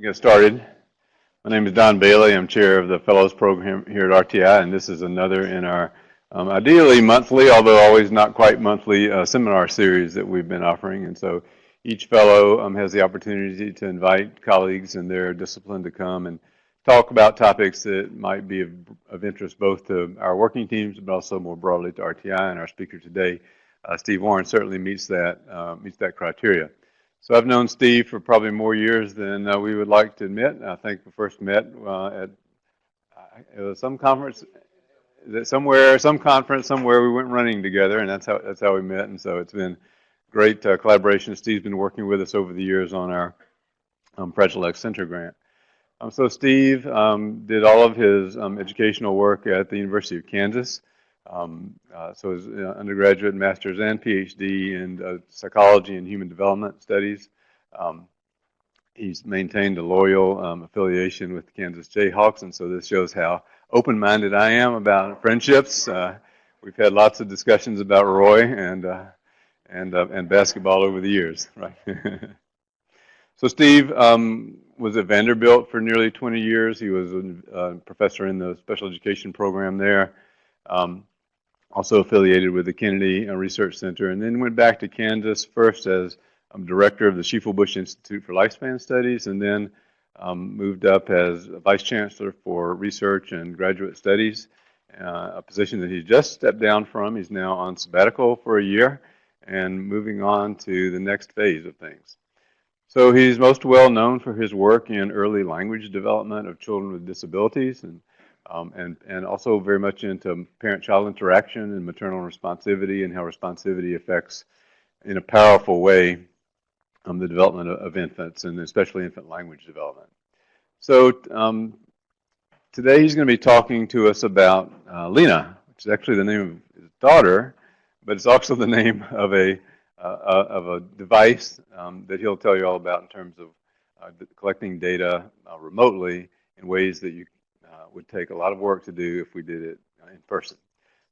Get started. My name is Don Bailey. I'm chair of the Fellows Program here at RTI, and this is another in our ideally monthly, although always not quite monthly, seminar series that we've been offering. And so each fellow has the opportunity to invite colleagues in their discipline to come and talk about topics that might be of interest both to our working teams, but also more broadly to RTI. And our speaker today, Steve Warren, certainly meets that criteria. So I've known Steve for probably more years than we would like to admit. I think we first met at it was some conference, some conference somewhere. We went running together, and that's how we met. And so it's been great collaboration. Steve's been working with us over the years on our Fragile X Center grant. So Steve did all of his educational work at the University of Kansas. So his undergraduate, master's, and PhD in psychology and human development studies. He's maintained a loyal affiliation with the Kansas Jayhawks, and so this shows how open-minded I am about friendships. We've had lots of discussions about Roy and basketball over the years, right? So Steve was at Vanderbilt for nearly 20 years. He was a professor in the special education program there. Also affiliated with the Kennedy Research Center, and then went back to Kansas first as director of the Schieffelbusch Institute for Lifespan Studies, and then moved up as vice chancellor for research and graduate studies, a position that he just stepped down from. He's now on sabbatical for a year and moving on to the next phase of things. So he's most well known for his work in early language development of children with disabilities, and also very much into parent-child interaction and maternal responsivity and how responsivity affects, in a powerful way, the development of infants and especially infant language development. So today he's going to be talking to us about Lena, which is actually the name of his daughter, but it's also the name of a device that he'll tell you all about in terms of collecting data remotely in ways that you would take a lot of work to do if we did it in person.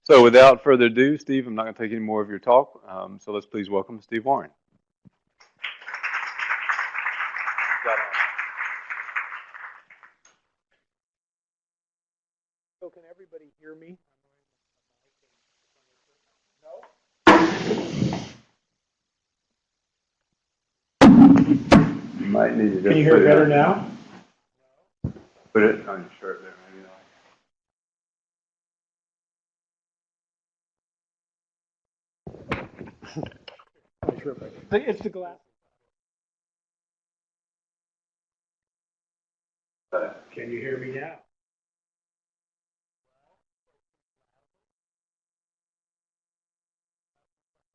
So without further ado, Steve, I'm not going to take any more of your talk, so let's please welcome Steve Warren. So can everybody hear me? No? You might need to just Can you hear it better now? Put it on your shirt there, maybe. It's the glass. Can you hear me now?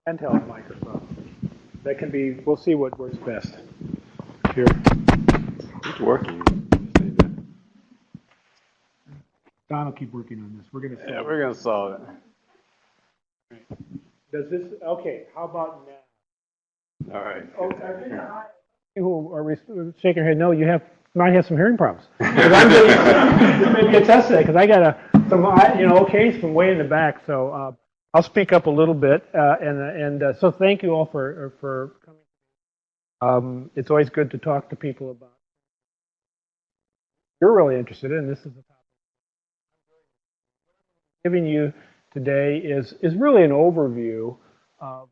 Handheld microphone. That can be, we'll see what works best. Here. It's working. Don will keep working on this. We're going to solve Yeah, we're going to solve it. Does this, okay, how about now? All right. Oh, I think who are shaking your head, no, you might have some hearing problems. This may be a test today, because I got some case from way in the back, so I'll speak up a little bit, so thank you all for coming. It's always good to talk to people about what you're really interested in. This is the topic I'm giving you today is really an overview of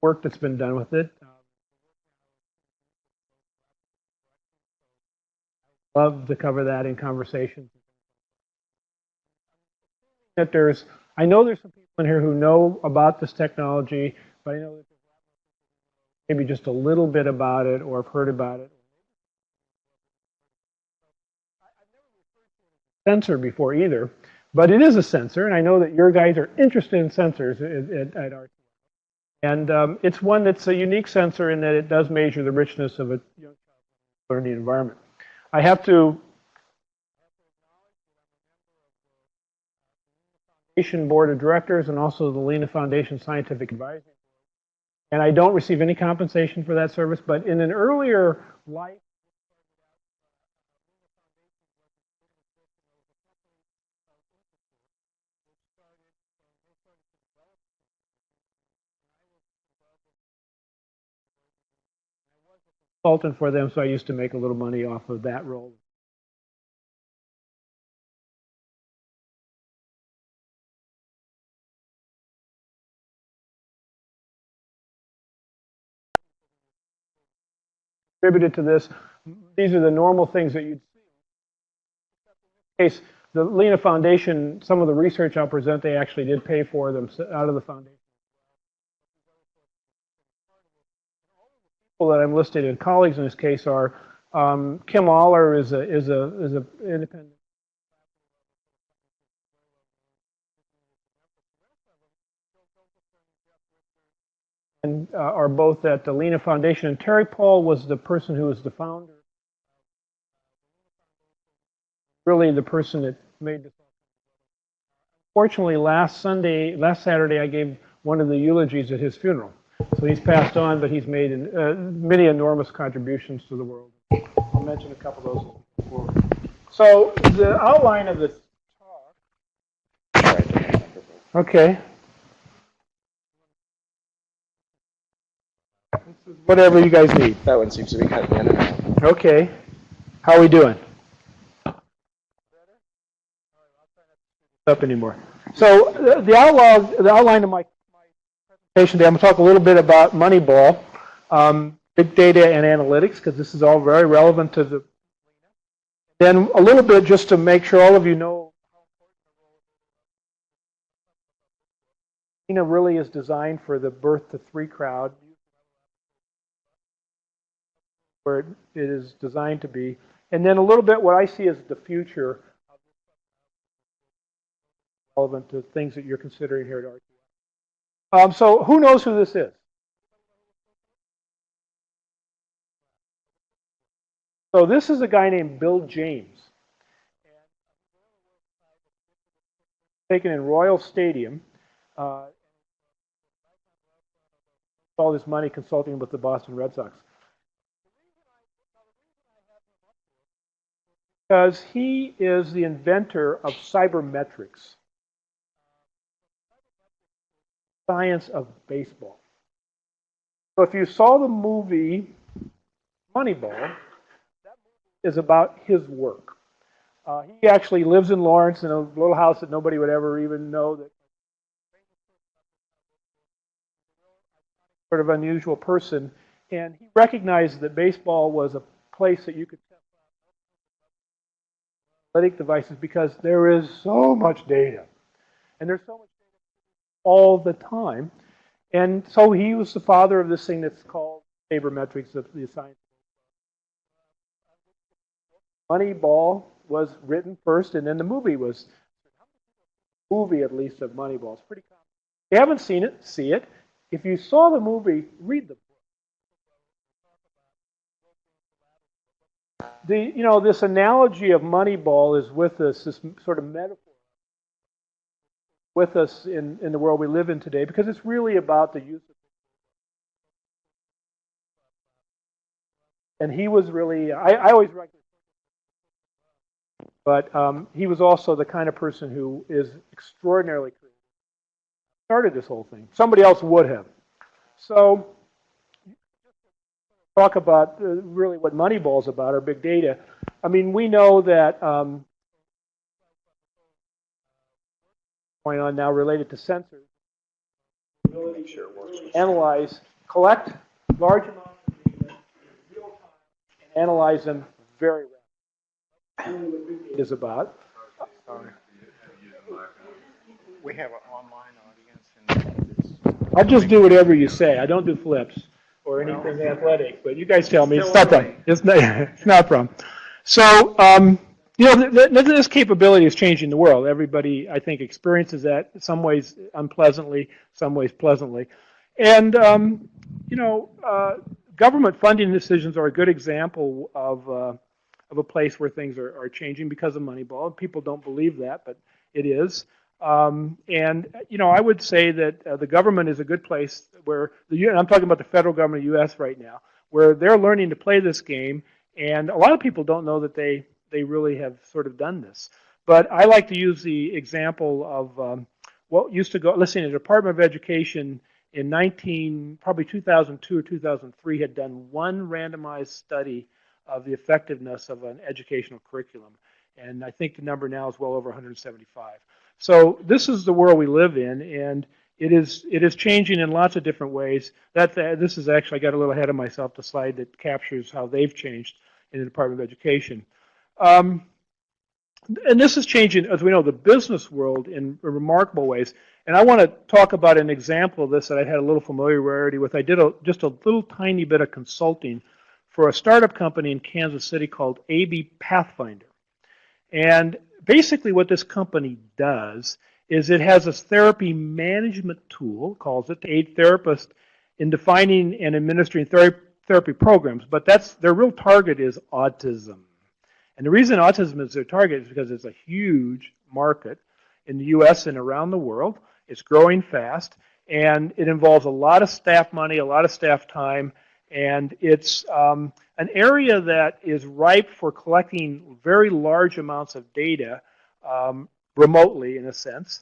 work that's been done with it. Love to cover that in conversations. I know there's some people in here who know about this technology, but I know that maybe just a little bit about it or have heard about it. I've never referred to it as a sensor before either, but it is a sensor, and I know that your guys are interested in sensors at RTI. And it's one that's a unique sensor in that it does measure the richness of a young child's learning environment. I have to Foundation Board of Directors and also the Lena Foundation Scientific Advisory Board. And I don't receive any compensation for that service, but in an earlier life, consultant for them, so I used to make a little money off of that role. Contributed to this. These are the normal things that you'd see. In this case, the Lena Foundation, some of the research I'll present, they actually did pay for them out of the foundation. People that I'm listed in colleagues in this case are Kim Aller is a independent. And are both at the Lena Foundation. And Terry Paul was the person who was the founder. Really the person that made this. Fortunately, last Saturday, I gave one of the eulogies at his funeral. So he's passed on, but he's made many enormous contributions to the world. I'll mention a couple of those before. So the outline of the talk. Okay. Whatever you guys need. That one seems to be cutting in and out. Okay. How are we doing? Up anymore. So the outline of my presentation today, I'm going to talk a little bit about Moneyball, big data and analytics, because this is all very relevant to the. Then a little bit just to make sure all of you know. Lena really is designed for the birth to 3 crowd, where it is designed to be. And then a little bit what I see as the future relevant to things that you're considering here at RTI. So who knows who this is? So this is a guy named Bill James. Taken in Royal Stadium. All this money consulting with the Boston Red Sox. Because he is the inventor of cybermetrics. Science of baseball. So if you saw the movie Moneyball, that movie is about his work. He actually lives in Lawrence in a little house that nobody would ever even know that. Sort of unusual person, and he recognized that baseball was a place that you could test analytic devices because there is so much data, and there's so much data all the time, and so he was the father of this thing that's called sabermetrics, of the science. Moneyball was written first, and then the movie was at least of Moneyball. It's pretty common. If you haven't seen it, see it. If you saw the movie, read the book. This analogy of Moneyball is with us, this sort of metaphor with us in the world we live in today, because it's really about the use of. And he was really, I always write this, but he was also the kind of person who is extraordinarily creative. Started this whole thing. Somebody else would have. So, talk about really what Moneyball is about, or big data. I mean, we know that going on now related to sensors, ability to analyze, collect large amounts of data in real time, and analyze them very rapidly. That's really what big data is about. We have an online audience. And I'll just do whatever you say. I don't do flips or anything athletic, but you guys tell me. It's not from. It's not from. So, this capability is changing the world. Everybody, I think, experiences that, in some ways unpleasantly, some ways pleasantly. And, government funding decisions are a good example of a place where things are changing because of Moneyball. People don't believe that, but it is. I would say that the government is a good place where I'm talking about the federal government of the U.S. right now, where they're learning to play this game, and a lot of people don't know that they really have sort of done this. But I like to use the example of what used to go. Listen, the Department of Education probably 2002 or 2003, had done one randomized study of the effectiveness of an educational curriculum. And I think the number now is well over 175. So this is the world we live in, and it is changing in lots of different ways. This is actually, I got a little ahead of myself, the slide that captures how they've changed in the Department of Education. And this is changing, as we know, the business world in remarkable ways. And I want to talk about an example of this that I had a little familiarity with. I did just a little tiny bit of consulting for a startup company in Kansas City called AB Pathfinder. And basically what this company does is it has a therapy management tool, calls it, to aid therapists in defining and administering therapy programs. But their real target is autism. And the reason autism is their target is because it's a huge market in the U.S. and around the world. It's growing fast, and it involves a lot of staff money, a lot of staff time, and it's an area that is ripe for collecting very large amounts of data remotely, in a sense,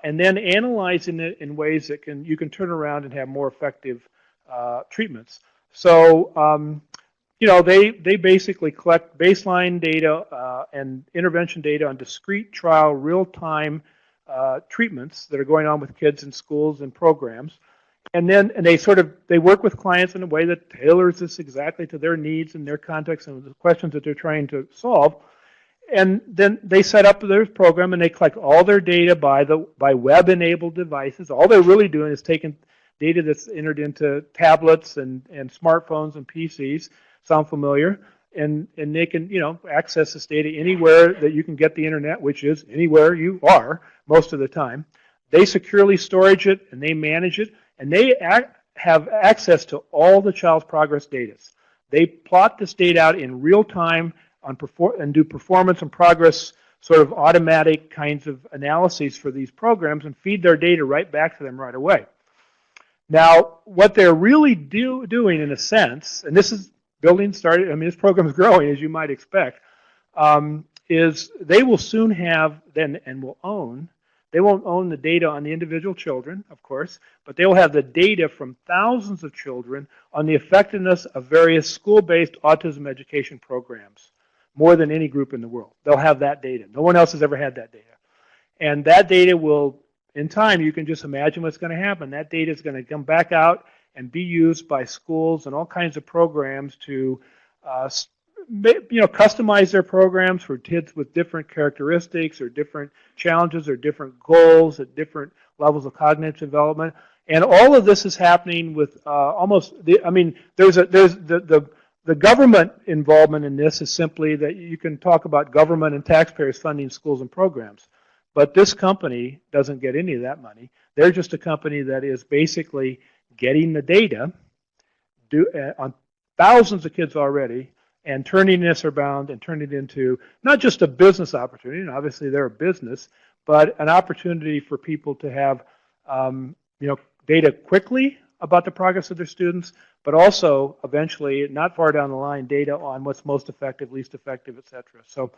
and then analyzing it in ways that you can turn around and have more effective treatments. So, they basically collect baseline data and intervention data on discrete trial, real-time treatments that are going on with kids in schools and programs. And then they work with clients in a way that tailors this exactly to their needs and their context and the questions that they're trying to solve. And then they set up their program and they collect all their data by web-enabled devices. All they're really doing is taking data that's entered into tablets and smartphones and PCs. Sound familiar? And they can access this data anywhere that you can get the internet, which is anywhere you are most of the time. They securely storage it and they manage it, and they have access to all the child's progress data. They plot this data out in real time and do performance and progress sort of automatic kinds of analyses for these programs and feed their data right back to them right away. Now, what they're really doing, in a sense, and this program is growing, as you might expect, is they will soon have they won't own the data on the individual children, of course, but they will have the data from thousands of children on the effectiveness of various school-based autism education programs, more than any group in the world. They'll have that data. No one else has ever had that data. And that data will, in time, you can just imagine what's going to happen. That data is going to come back out and be used by schools and all kinds of programs to customize their programs for kids with different characteristics or different challenges or different goals at different levels of cognitive development. And all of this is happening with there's the government involvement in this is simply that you can talk about government and taxpayers funding schools and programs. But this company doesn't get any of that money. They're just a company that is basically getting the data on thousands of kids already and turning this around and turning it into not just a business opportunity, and obviously they're a business, but an opportunity for people to have data quickly about the progress of their students, but also eventually, not far down the line, data on what's most effective, least effective, et cetera. So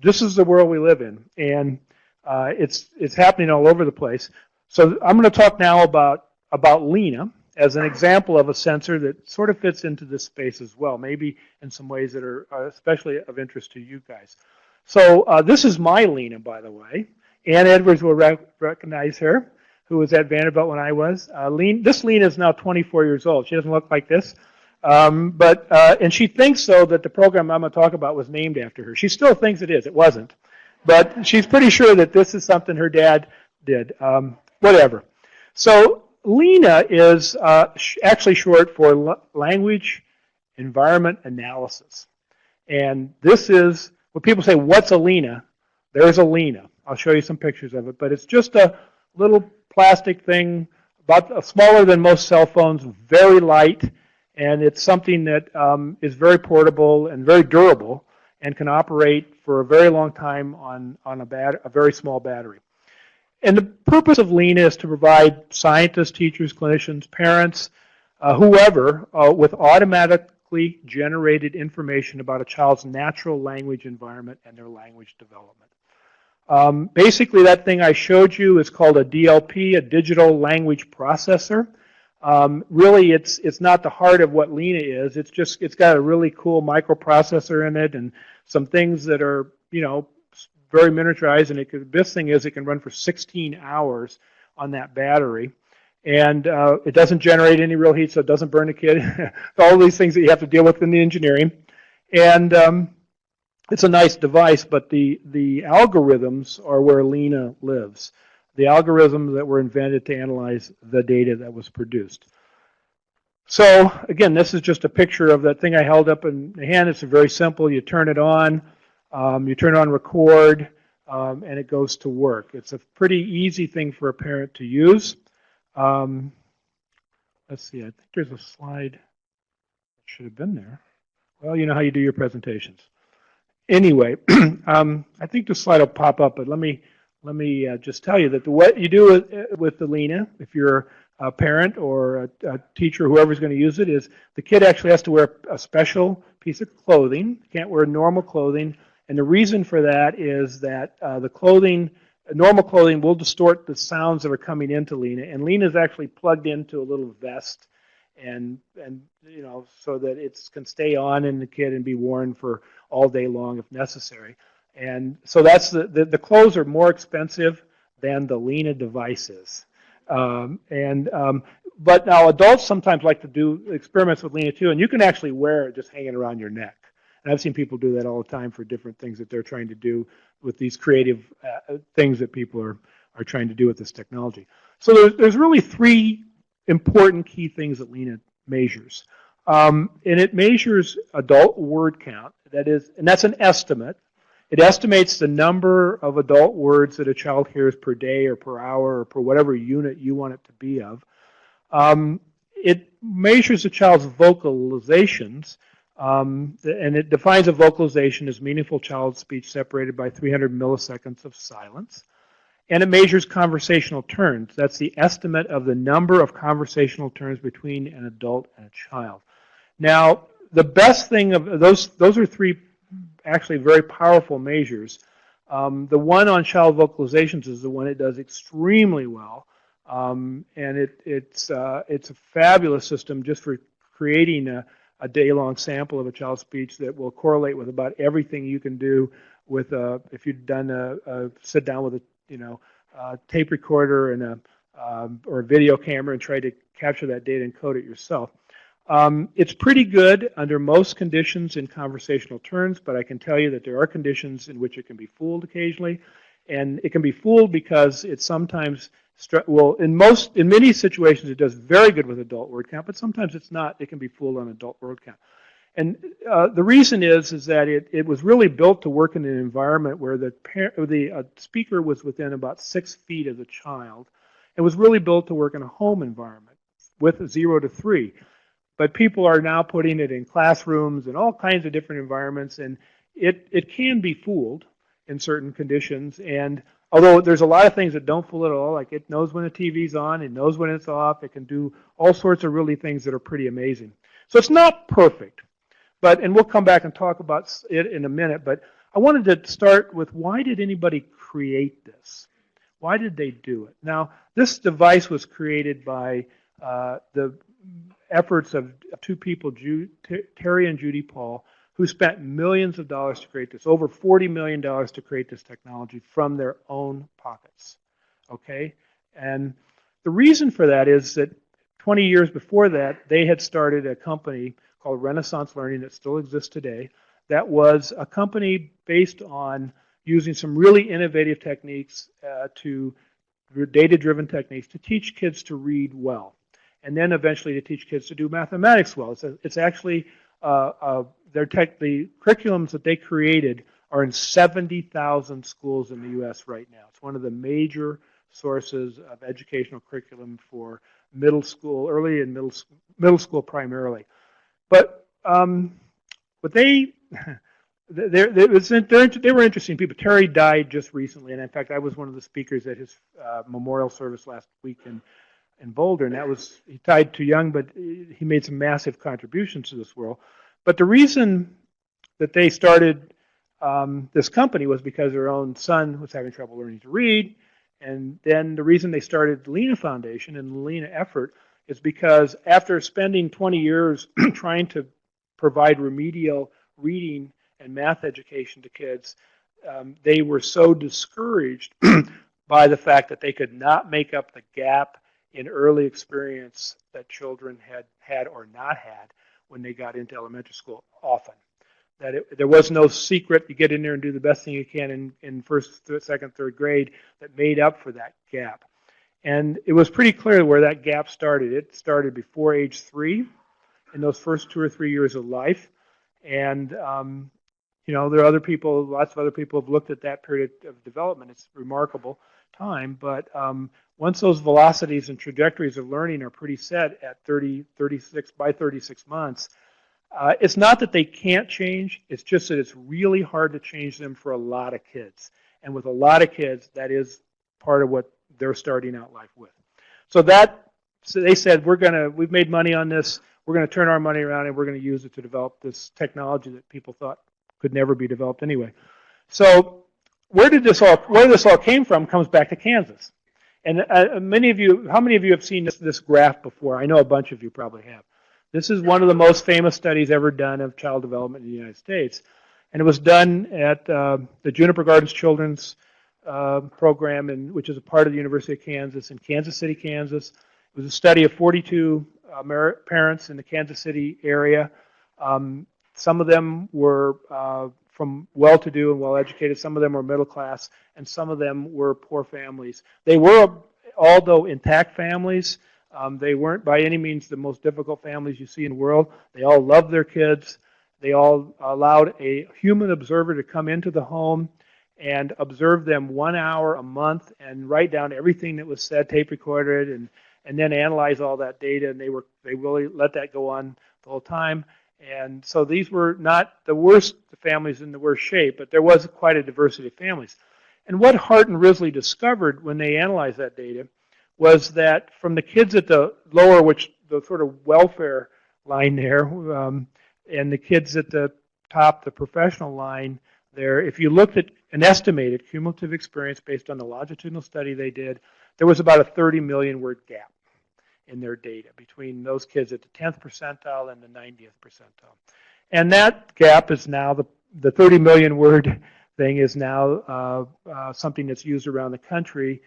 this is the world we live in, and it's happening all over the place. So I'm going to talk now about Lena as an example of a sensor that sort of fits into this space as well, maybe in some ways that are especially of interest to you guys. So this is my Lena, by the way. Ann Edwards will recognize her, who was at Vanderbilt when I was. This Lena is now 24 years old. She doesn't look like this. And she thinks, though, that the program I'm going to talk about was named after her. She still thinks it is. It wasn't. But she's pretty sure that this is something her dad did. Whatever. So Lena is actually short for Language Environment Analysis. And this is, when people say, what's a Lena? There's a Lena. I'll show you some pictures of it. But it's just a little plastic thing, about smaller than most cell phones, very light, and it's something that is very portable and very durable and can operate for a very long time on a very small battery. And the purpose of Lena is to provide scientists, teachers, clinicians, parents, whoever, with automatically generated information about a child's natural language environment and their language development. Basically, that thing I showed you is called a DLP, a digital language processor. Really, it's not the heart of what Lena is. It's got a really cool microprocessor in it and some things that are, very miniaturized. And the best thing is it can run for 16 hours on that battery. And it doesn't generate any real heat, so it doesn't burn a kid. All these things that you have to deal with in the engineering. And it's a nice device, but the algorithms are where Lena lives. The algorithms that were invented to analyze the data that was produced. So again, this is just a picture of that thing I held up in the hand. It's very simple. You turn it on record, and it goes to work. It's a pretty easy thing for a parent to use. Let's see, I think there's a slide that should have been there. Well, you know how you do your presentations. Anyway, I think the slide will pop up, but let me just tell you that what you do with the Lena, if you're a parent or a teacher, whoever's going to use it, is the kid actually has to wear a special piece of clothing. Can't wear normal clothing, and the reason for that is that normal clothing will distort the sounds that are coming into Lena, and Lena is actually plugged into a little vest, and so that it can stay on in the kid and be worn for all day long if necessary. And so that's the clothes are more expensive than the Lena devices. But now adults sometimes like to do experiments with Lena too, and you can actually wear it just hanging around your neck. And I've seen people do that all the time for different things that they're trying to do with these creative things that people are trying to do with this technology. So there's really three important key things that Lena measures. And it measures adult word count, and that's an estimate. It estimates the number of adult words that a child hears per day or per hour or per whatever unit you want it to be of. It measures a child's vocalizations, and it defines a vocalization as meaningful child speech separated by 300 milliseconds of silence. And it measures conversational turns. That's the estimate of the number of conversational turns between an adult and a child. Now, the best thing of those are three actually very powerful measures. The one on child vocalizations is the one it does extremely well, and it's a fabulous system just for creating a day-long sample of a child's speech that will correlate with about everything you can do with if you've done a sit down with a tape recorder and or a video camera and try to capture that data and code it yourself. It's pretty good under most conditions in conversational turns, but I can tell you that there are conditions in which it can be fooled occasionally, and it can be fooled because it sometimes, in many situations it does very good with adult word count, but sometimes it's not. It can be fooled on adult word count. And the reason is that it was really built to work in an environment where the speaker was within about 6 feet of the child. It was really built to work in a home environment with 0 to 3. But people are now putting it in classrooms and all kinds of different environments, and it can be fooled in certain conditions. And although there's a lot of things that don't fool at all, like it knows when the TV's on, it knows when it's off, it can do all sorts of really things that are pretty amazing. So it's not perfect, and we'll come back and talk about it in a minute, but I wanted to start with why did anybody create this? Why did they do it? Now, this device was created by the efforts of two people, Terry and Judy Paul, who spent millions of dollars to create this, over $40 million to create this technology from their own pockets. Okay? And the reason for that is that 20 years before that, they had started a company called Renaissance Learning that still exists today. That was a company based on using some really innovative techniques, data-driven techniques, to teach kids to read well, and then eventually to teach kids to do mathematics well. It's actually the curriculums that they created are in 70,000 schools in the U.S. right now. It's one of the major sources of educational curriculum for middle school, early and middle school primarily. But they were interesting people. Terry died just recently, and in fact, I was one of the speakers at his memorial service last week in Boulder, and he died too young, but he made some massive contributions to this world. But the reason that they started this company was because their own son was having trouble learning to read. And then the reason they started the Lena Foundation and the Lena effort is because after spending 20 years trying to provide remedial reading and math education to kids, they were so discouraged by the fact that they could not make up the gap in early experience that children had had or not had when they got into elementary school often. That there was no secret. You get in there and do the best thing you can in first, second, third grade that made up for that gap. And it was pretty clear where that gap started. It started before age 3, in those first 2 or 3 years of life. And, you know, there are other people, lots of other people have looked at that period of development. It's a remarkable time. But once those velocities and trajectories of learning are pretty set at 36 months, it's not that they can't change. It's just that it's really hard to change them for a lot of kids. And with a lot of kids, that is part of what they're starting out life with. So they said, we've made money on this. We're going to turn our money around and we're going to use it to develop this technology that people thought could never be developed anyway. So where this all came from comes back to Kansas. And how many of you have seen this graph before? I know a bunch of you probably have. This is one of the most famous studies ever done of child development in the United States. And it was done at the Juniper Gardens Children's Program, which is a part of the University of Kansas in Kansas City, Kansas. It was a study of 42 parents in the Kansas City area. Some of them were from well-to-do and well-educated. Some of them were middle class, and some of them were poor families. They were, although intact families, they weren't by any means the most difficult families you see in the world. They all loved their kids. They all allowed a human observer to come into the home and observe them 1 hour a month and write down everything that was said, tape recorded, and then analyze all that data. And they really let that go on the whole time. And so these were not the worst families in the worst shape, but there was quite a diversity of families. And what Hart and Risley discovered when they analyzed that data was that from the kids at the lower, which the sort of welfare line there, and the kids at the top, the professional line there, if you looked at an estimated cumulative experience based on the longitudinal study they did, there was about a 30 million word gap in their data between those kids at the 10th percentile and the 90th percentile. And that gap is now, the 30 million word thing is now something that's used around the country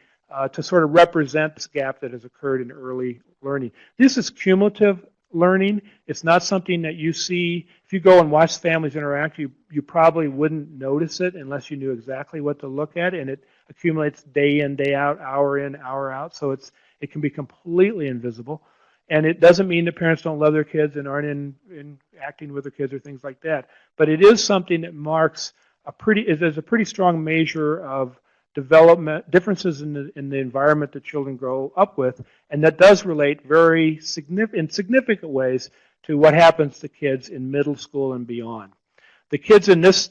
to sort of represent this gap that has occurred in early learning. This is cumulative learning. It's not something that you see. If you go and watch families interact, you probably wouldn't notice it unless you knew exactly what to look at, and it accumulates day in, day out, hour in, hour out, so it can be completely invisible. And it doesn't mean that parents don't love their kids and aren't in acting with their kids or things like that, but it is something that marks there's a pretty strong measure of development differences in the environment that children grow up with, and that does relate in significant ways to what happens to kids in middle school and beyond. The kids in this,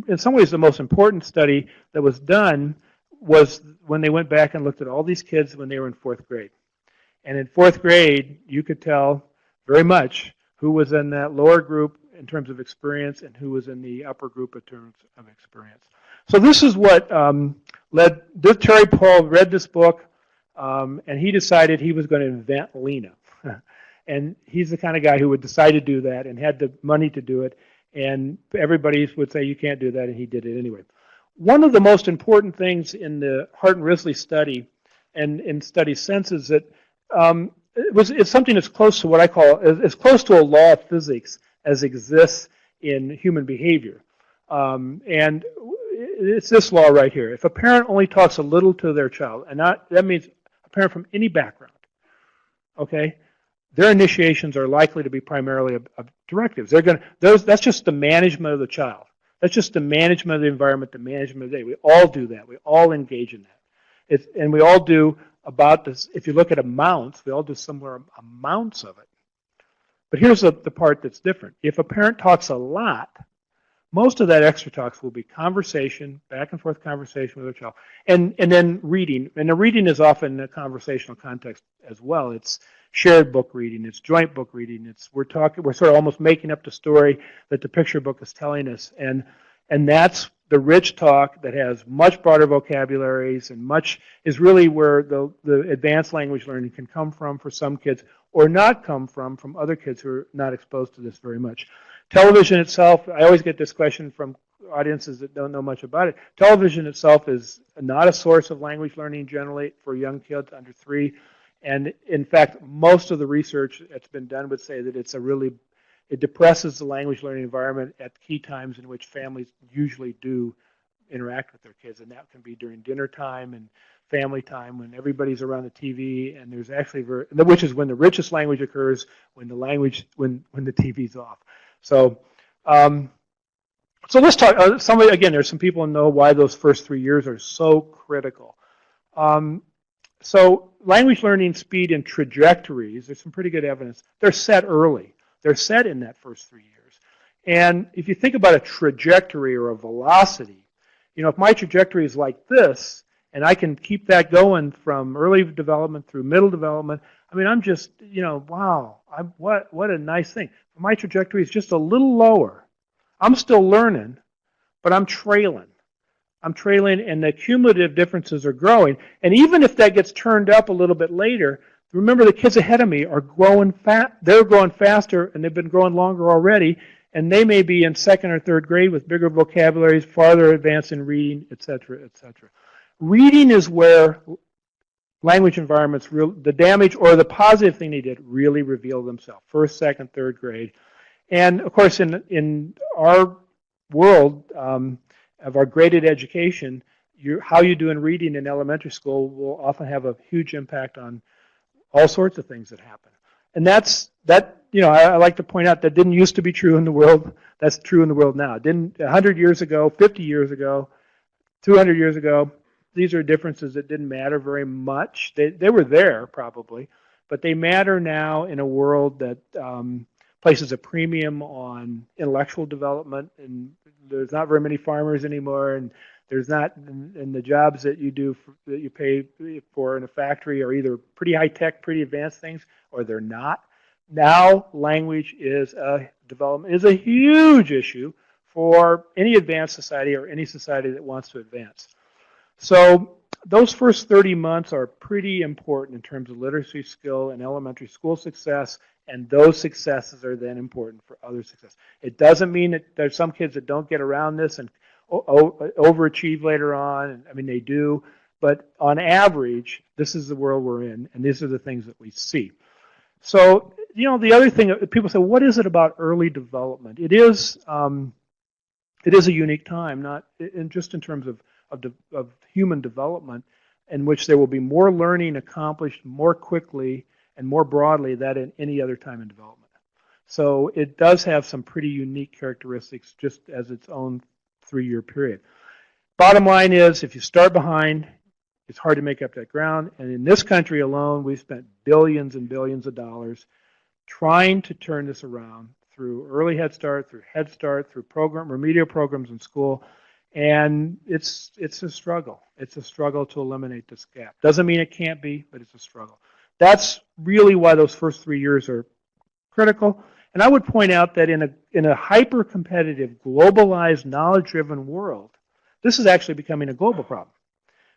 in some ways, the most important study that was done was when they went back and looked at all these kids when they were in 4th grade. And in 4th grade, you could tell very much who was in that lower group in terms of experience and who was in the upper group in terms of experience. So this is what Terry Paul read this book, and he decided he was going to invent Lena. And he's the kind of guy who would decide to do that and had the money to do it, and everybody would say, you can't do that, and he did it anyway. One of the most important things in the Hart and Risley study, and in studies since, is that it's something that's close to what I call, as close to a law of physics as exists in human behavior. And it's this law right here. If a parent only talks a little to their child, and that means a parent from any background, okay, their initiations are likely to be primarily of directives. That's just the management of the child. That's just the management of the environment, the management of the day. We all do that. We all engage in that. And we all do about this. If you look at amounts, we all do similar amounts of it. But here's the part that's different. If a parent talks a lot, most of that extra talks will be conversation, back and forth conversation with their child, and then reading. And the reading is often a conversational context as well. It's shared book reading. It's joint book reading. We're sort of almost making up the story that the picture book is telling us. And And that's the rich talk that has much broader vocabularies and much is really where the advanced language learning can come from for some kids or not come from other kids who are not exposed to this very much. Television itself, I always get this question from audiences that don't know much about it. Television itself is not a source of language learning generally for young kids under 3. And in fact, most of the research that's been done would say that it depresses the language learning environment at key times in which families usually do interact with their kids. And that can be during dinner time and family time when everybody's around the TV, and there's actually which is when the richest language occurs, when the TV's off. So so let's talk. Again, there's some people who know why those first 3 years are so critical. So language learning speed and trajectories, there's some pretty good evidence. They're set early. They're set in that first 3 years. And if you think about a trajectory or a velocity, if my trajectory is like this, and I can keep that going from early development through middle development, I mean, I'm just, wow, what a nice thing. My trajectory is just a little lower. I'm still learning, but I'm trailing. And the cumulative differences are growing. And even if that gets turned up a little bit later, remember the kids ahead of me are growing fast. They're growing faster, and they've been growing longer already. And they may be in 2nd or 3rd grade with bigger vocabularies, farther advanced in reading, et cetera, et cetera. Reading is where language environments, the damage or the positive thing they did, really reveal themselves. 1st, 2nd, 3rd grade. And of course, in our world of our graded education, how you do in reading in elementary school will often have a huge impact on all sorts of things that happen. And I like to point out that didn't used to be true in the world. That's true in the world now. It didn't 100 years ago, 50 years ago, 200 years ago. These are differences that didn't matter very much. They were there probably, but they matter now in a world that places a premium on intellectual development, and there's not very many farmers anymore, and there's not, and the jobs that you do that you pay for in a factory are either pretty high tech, pretty advanced things, or they're not. Now, language is a huge issue for any advanced society or any society that wants to advance. So those first 30 months are pretty important in terms of literacy skill and elementary school success, and those successes are then important for other success. It doesn't mean that there's some kids that don't get around this and overachieve later on. I mean, they do, but on average, this is the world we're in, and these are the things that we see. So, the other thing, people say, what is it about early development? It is a unique time, not just in terms of human development, in which there will be more learning accomplished more quickly and more broadly than in any other time in development. So it does have some pretty unique characteristics just as its own 3-year period. Bottom line is, if you start behind, it's hard to make up that ground. And in this country alone, we've spent billions and billions of dollars trying to turn this around through early Head Start, through remedial programs in school. And it's a struggle. It's a struggle to eliminate this gap. Doesn't mean it can't be, but it's a struggle. That's really why those first 3 years are critical. And I would point out that in a hyper-competitive, globalized, knowledge-driven world, this is actually becoming a global problem.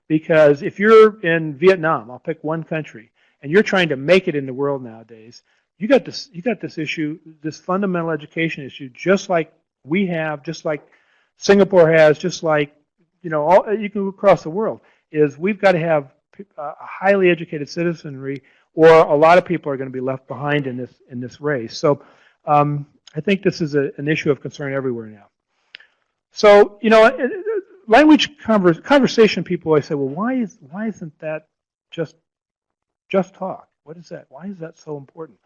Because if you're in Vietnam, I'll pick one country, and you're trying to make it in the world nowadays, you got this issue, this fundamental education issue, just like we have, just like Singapore has, just like you can go across the world, is we've got to have a highly educated citizenry, or a lot of people are going to be left behind in this race. So I think this is an issue of concern everywhere now. So language conversation, people always say, well, why isn't that just talk? What is that? Why is that so important?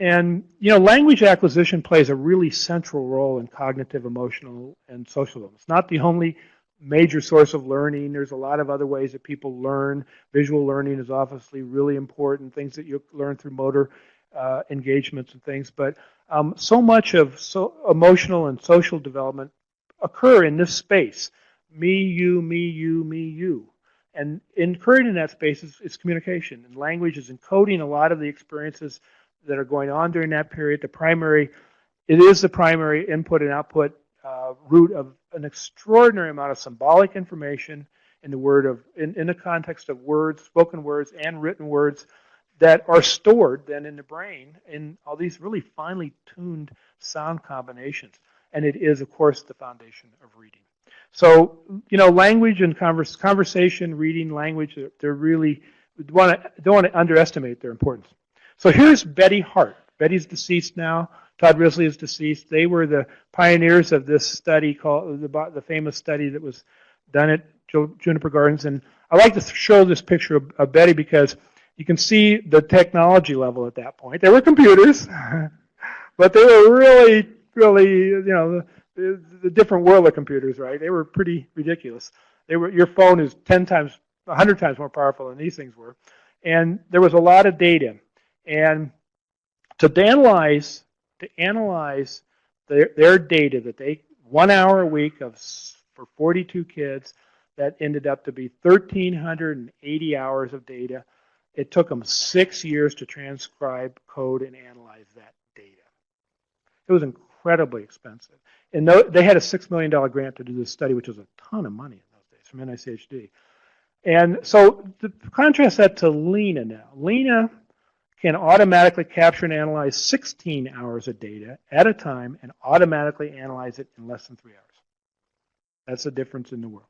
And language acquisition plays a really central role in cognitive, emotional, and social development. It's not the only major source of learning. There's a lot of other ways that people learn. Visual learning is obviously really important, things that you learn through motor engagements and things. But so much of emotional and social development occur in this space. Me, you, me, you, me, you. And incurred in that space is communication. And language is encoding a lot of the experiences that are going on during that period. It is the primary input and output route of an extraordinary amount of symbolic information in the context of words, spoken words, and written words that are stored then in the brain in all these really finely tuned sound combinations. And it is, of course, the foundation of reading. So, language and conversation, reading, language, they're really, don't want to underestimate their importance. So here's Betty Hart. Betty's deceased now. Todd Risley is deceased. They were the pioneers of this study called the famous study that was done at Juniper Gardens. And I like to show this picture of Betty because you can see the technology level at that point. There were computers, but they were really, the different world of computers, right? They were pretty ridiculous. Your phone is 10 times, 100 times more powerful than these things were. And there was a lot of data. And to analyze their data that they 1 hour a week for 42 kids, that ended up to be 1,380 hours of data. It took them 6 years to transcribe, code, and analyze that data. It was incredibly expensive. And they had a $6 million grant to do this study, which was a ton of money in those days from NICHD. And so to contrast that to Lena now. Lena can automatically capture and analyze 16 hours of data at a time and automatically analyze it in less than 3 hours. That's the difference in the world.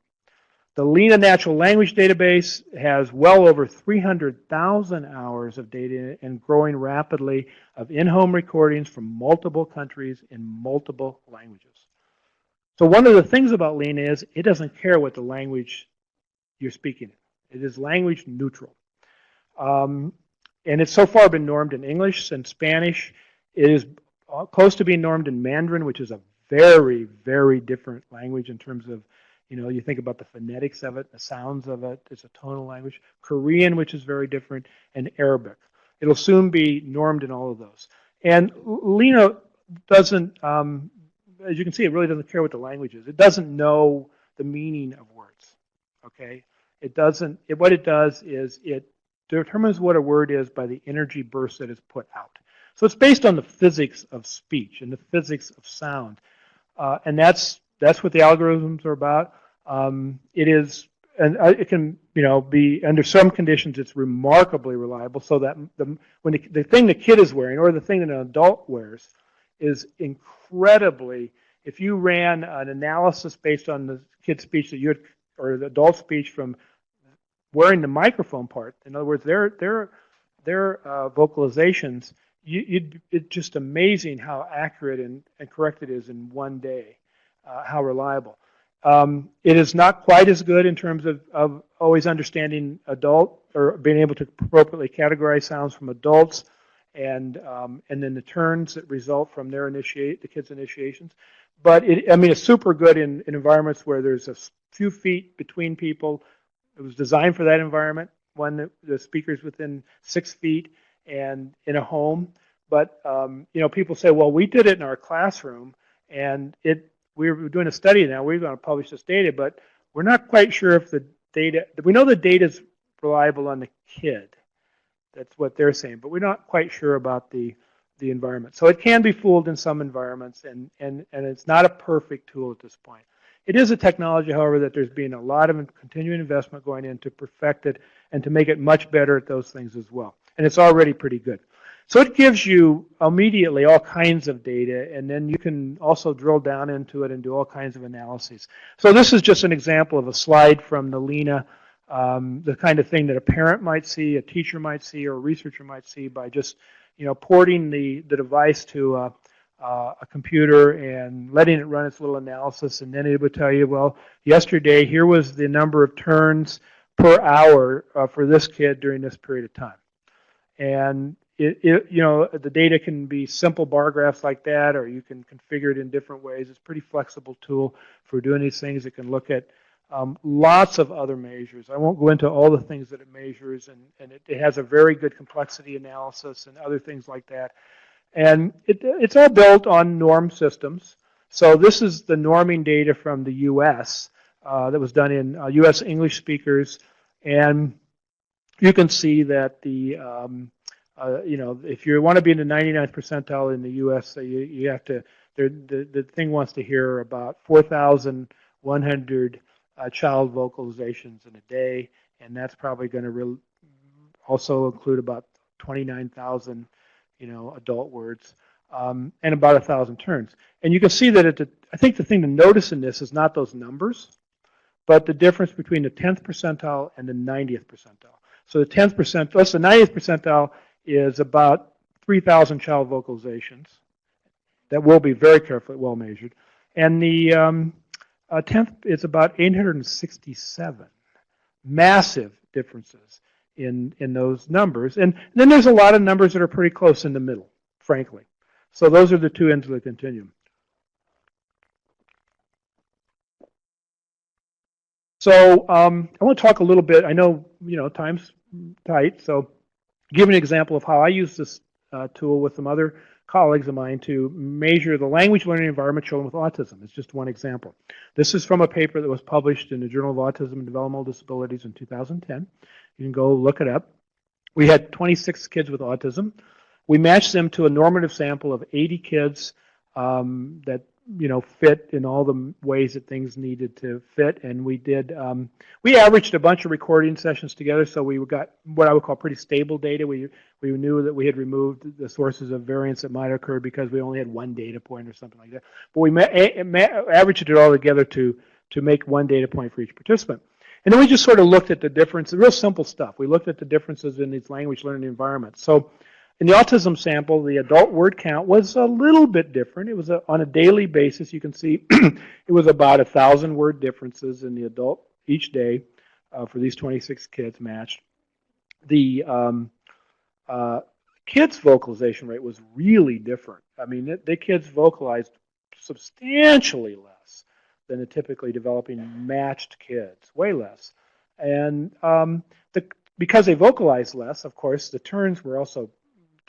The Lena Natural Language Database has well over 300,000 hours of data and growing rapidly of in-home recordings from multiple countries in multiple languages. So one of the things about Lena is it doesn't care what the language you're speaking in. It is language neutral. And it's so far been normed in English and Spanish. It is close to being normed in Mandarin, which is a very, very different language in terms of, you think about the phonetics of it, the sounds of it. It's a tonal language. Korean, which is very different, and Arabic. It'll soon be normed in all of those. And Lena doesn't, as you can see, it really doesn't care what the language is. It doesn't know the meaning of words, okay? It doesn't, what it does is it determines what a word is by the energy burst that is put out. So it's based on the physics of speech and the physics of sound. And that's what the algorithms are about. It is, and it can, be under some conditions it's remarkably reliable. So that when the thing the kid is wearing or the thing that an adult wears is incredibly. If you ran an analysis based on the kid's speech that you had, or the adult speech from wearing the microphone part, in other words, their vocalizations, it's just amazing how accurate and correct it is in one day. How reliable. It is not quite as good in terms of always understanding adult or being able to appropriately categorize sounds from adults and then the turns that result from the kids' initiations. But it's super good in environments where there's a few feet between people. It was designed for that environment, the speaker's within 6 feet and in a home. But people say, well, we did it in our classroom and we're doing a study now. We're going to publish this data, but we're not quite sure if the data. We know the data is reliable on the kid. That's what they're saying, but we're not quite sure about the environment. So it can be fooled in some environments, and it's not a perfect tool at this point. It is a technology, however, that there's been a lot of continuing investment going in to perfect it and to make it much better at those things as well. And it's already pretty good. So it gives you immediately all kinds of data, and then you can also drill down into it and do all kinds of analyses. So this is just an example of a slide from the Lena, the kind of thing that a parent might see, a teacher might see, or a researcher might see by just porting the device to a computer and letting it run its little analysis, and then it would tell you, well, yesterday here was the number of turns per hour for this kid during this period of time. And the data can be simple bar graphs like that, or you can configure it in different ways. It's a pretty flexible tool for doing these things. It can look at lots of other measures. I won't go into all the things that it measures, and it has a very good complexity analysis and other things like that. And it's all built on norm systems. So this is the norming data from the U.S. That was done in U.S. English speakers, and you can see that the You know, if you want to be in the 99th percentile in the U.S., you have to. The thing wants to hear about 4,100 child vocalizations in a day, and that's probably going to also include about 29,000, you know, adult words, and about 1,000 turns. And you can see that I think the thing to notice in this is not those numbers, but the difference between the 10th percentile and the 90th percentile. So the 10th percentile, the 90th percentile is about 3,000 child vocalizations. That will be very carefully, well measured. And the 10th is about 867. Massive differences in those numbers. And then there's a lot of numbers that are pretty close in the middle, frankly. So those are the two ends of the continuum. So I want to talk a little bit. I know, you know, time's tight, so give an example of how I use this tool with some other colleagues of mine to measure the language learning environment children with autism. It's just one example. This is from a paper that was published in the Journal of Autism and Developmental Disabilities in 2010. You can go look it up. We had 26 kids with autism. We matched them to a normative sample of 80 kids that, you know, fit in all the ways that things needed to fit. And we did, we averaged a bunch of recording sessions together, so we got what I would call pretty stable data. We knew that we had removed the sources of variance that might occur because we only had one data point or something like that. But we averaged it all together to make one data point for each participant. And then we just sort of looked at the difference, real simple stuff. We looked at the differences in these language learning environments. So in the autism sample, the adult word count was a little bit different. It was on a daily basis. You can see it was about 1,000 word differences in the adult each day for these 26 kids matched. The kids' vocalization rate was really different. I mean, the kids vocalized substantially less than the typically developing matched kids, way less. And because they vocalized less, of course, the turns were also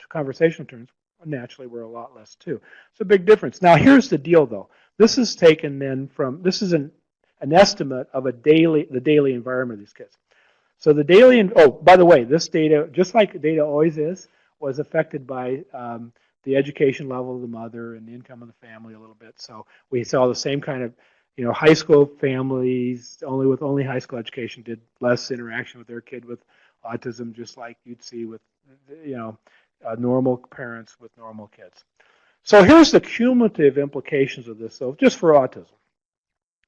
conversational turns naturally were a lot less too. It's a big difference. Now here's the deal though. This is taken then from, this is an estimate of the daily environment of these kids. So the daily, oh, by the way, this data, just like data always is, was affected by the education level of the mother and the income of the family a little bit. So we saw the same kind of, you know, high school families only high school education did less interaction with their kid with autism, just like you'd see with, you know, normal parents with normal kids. So here's the cumulative implications of this, so just for autism,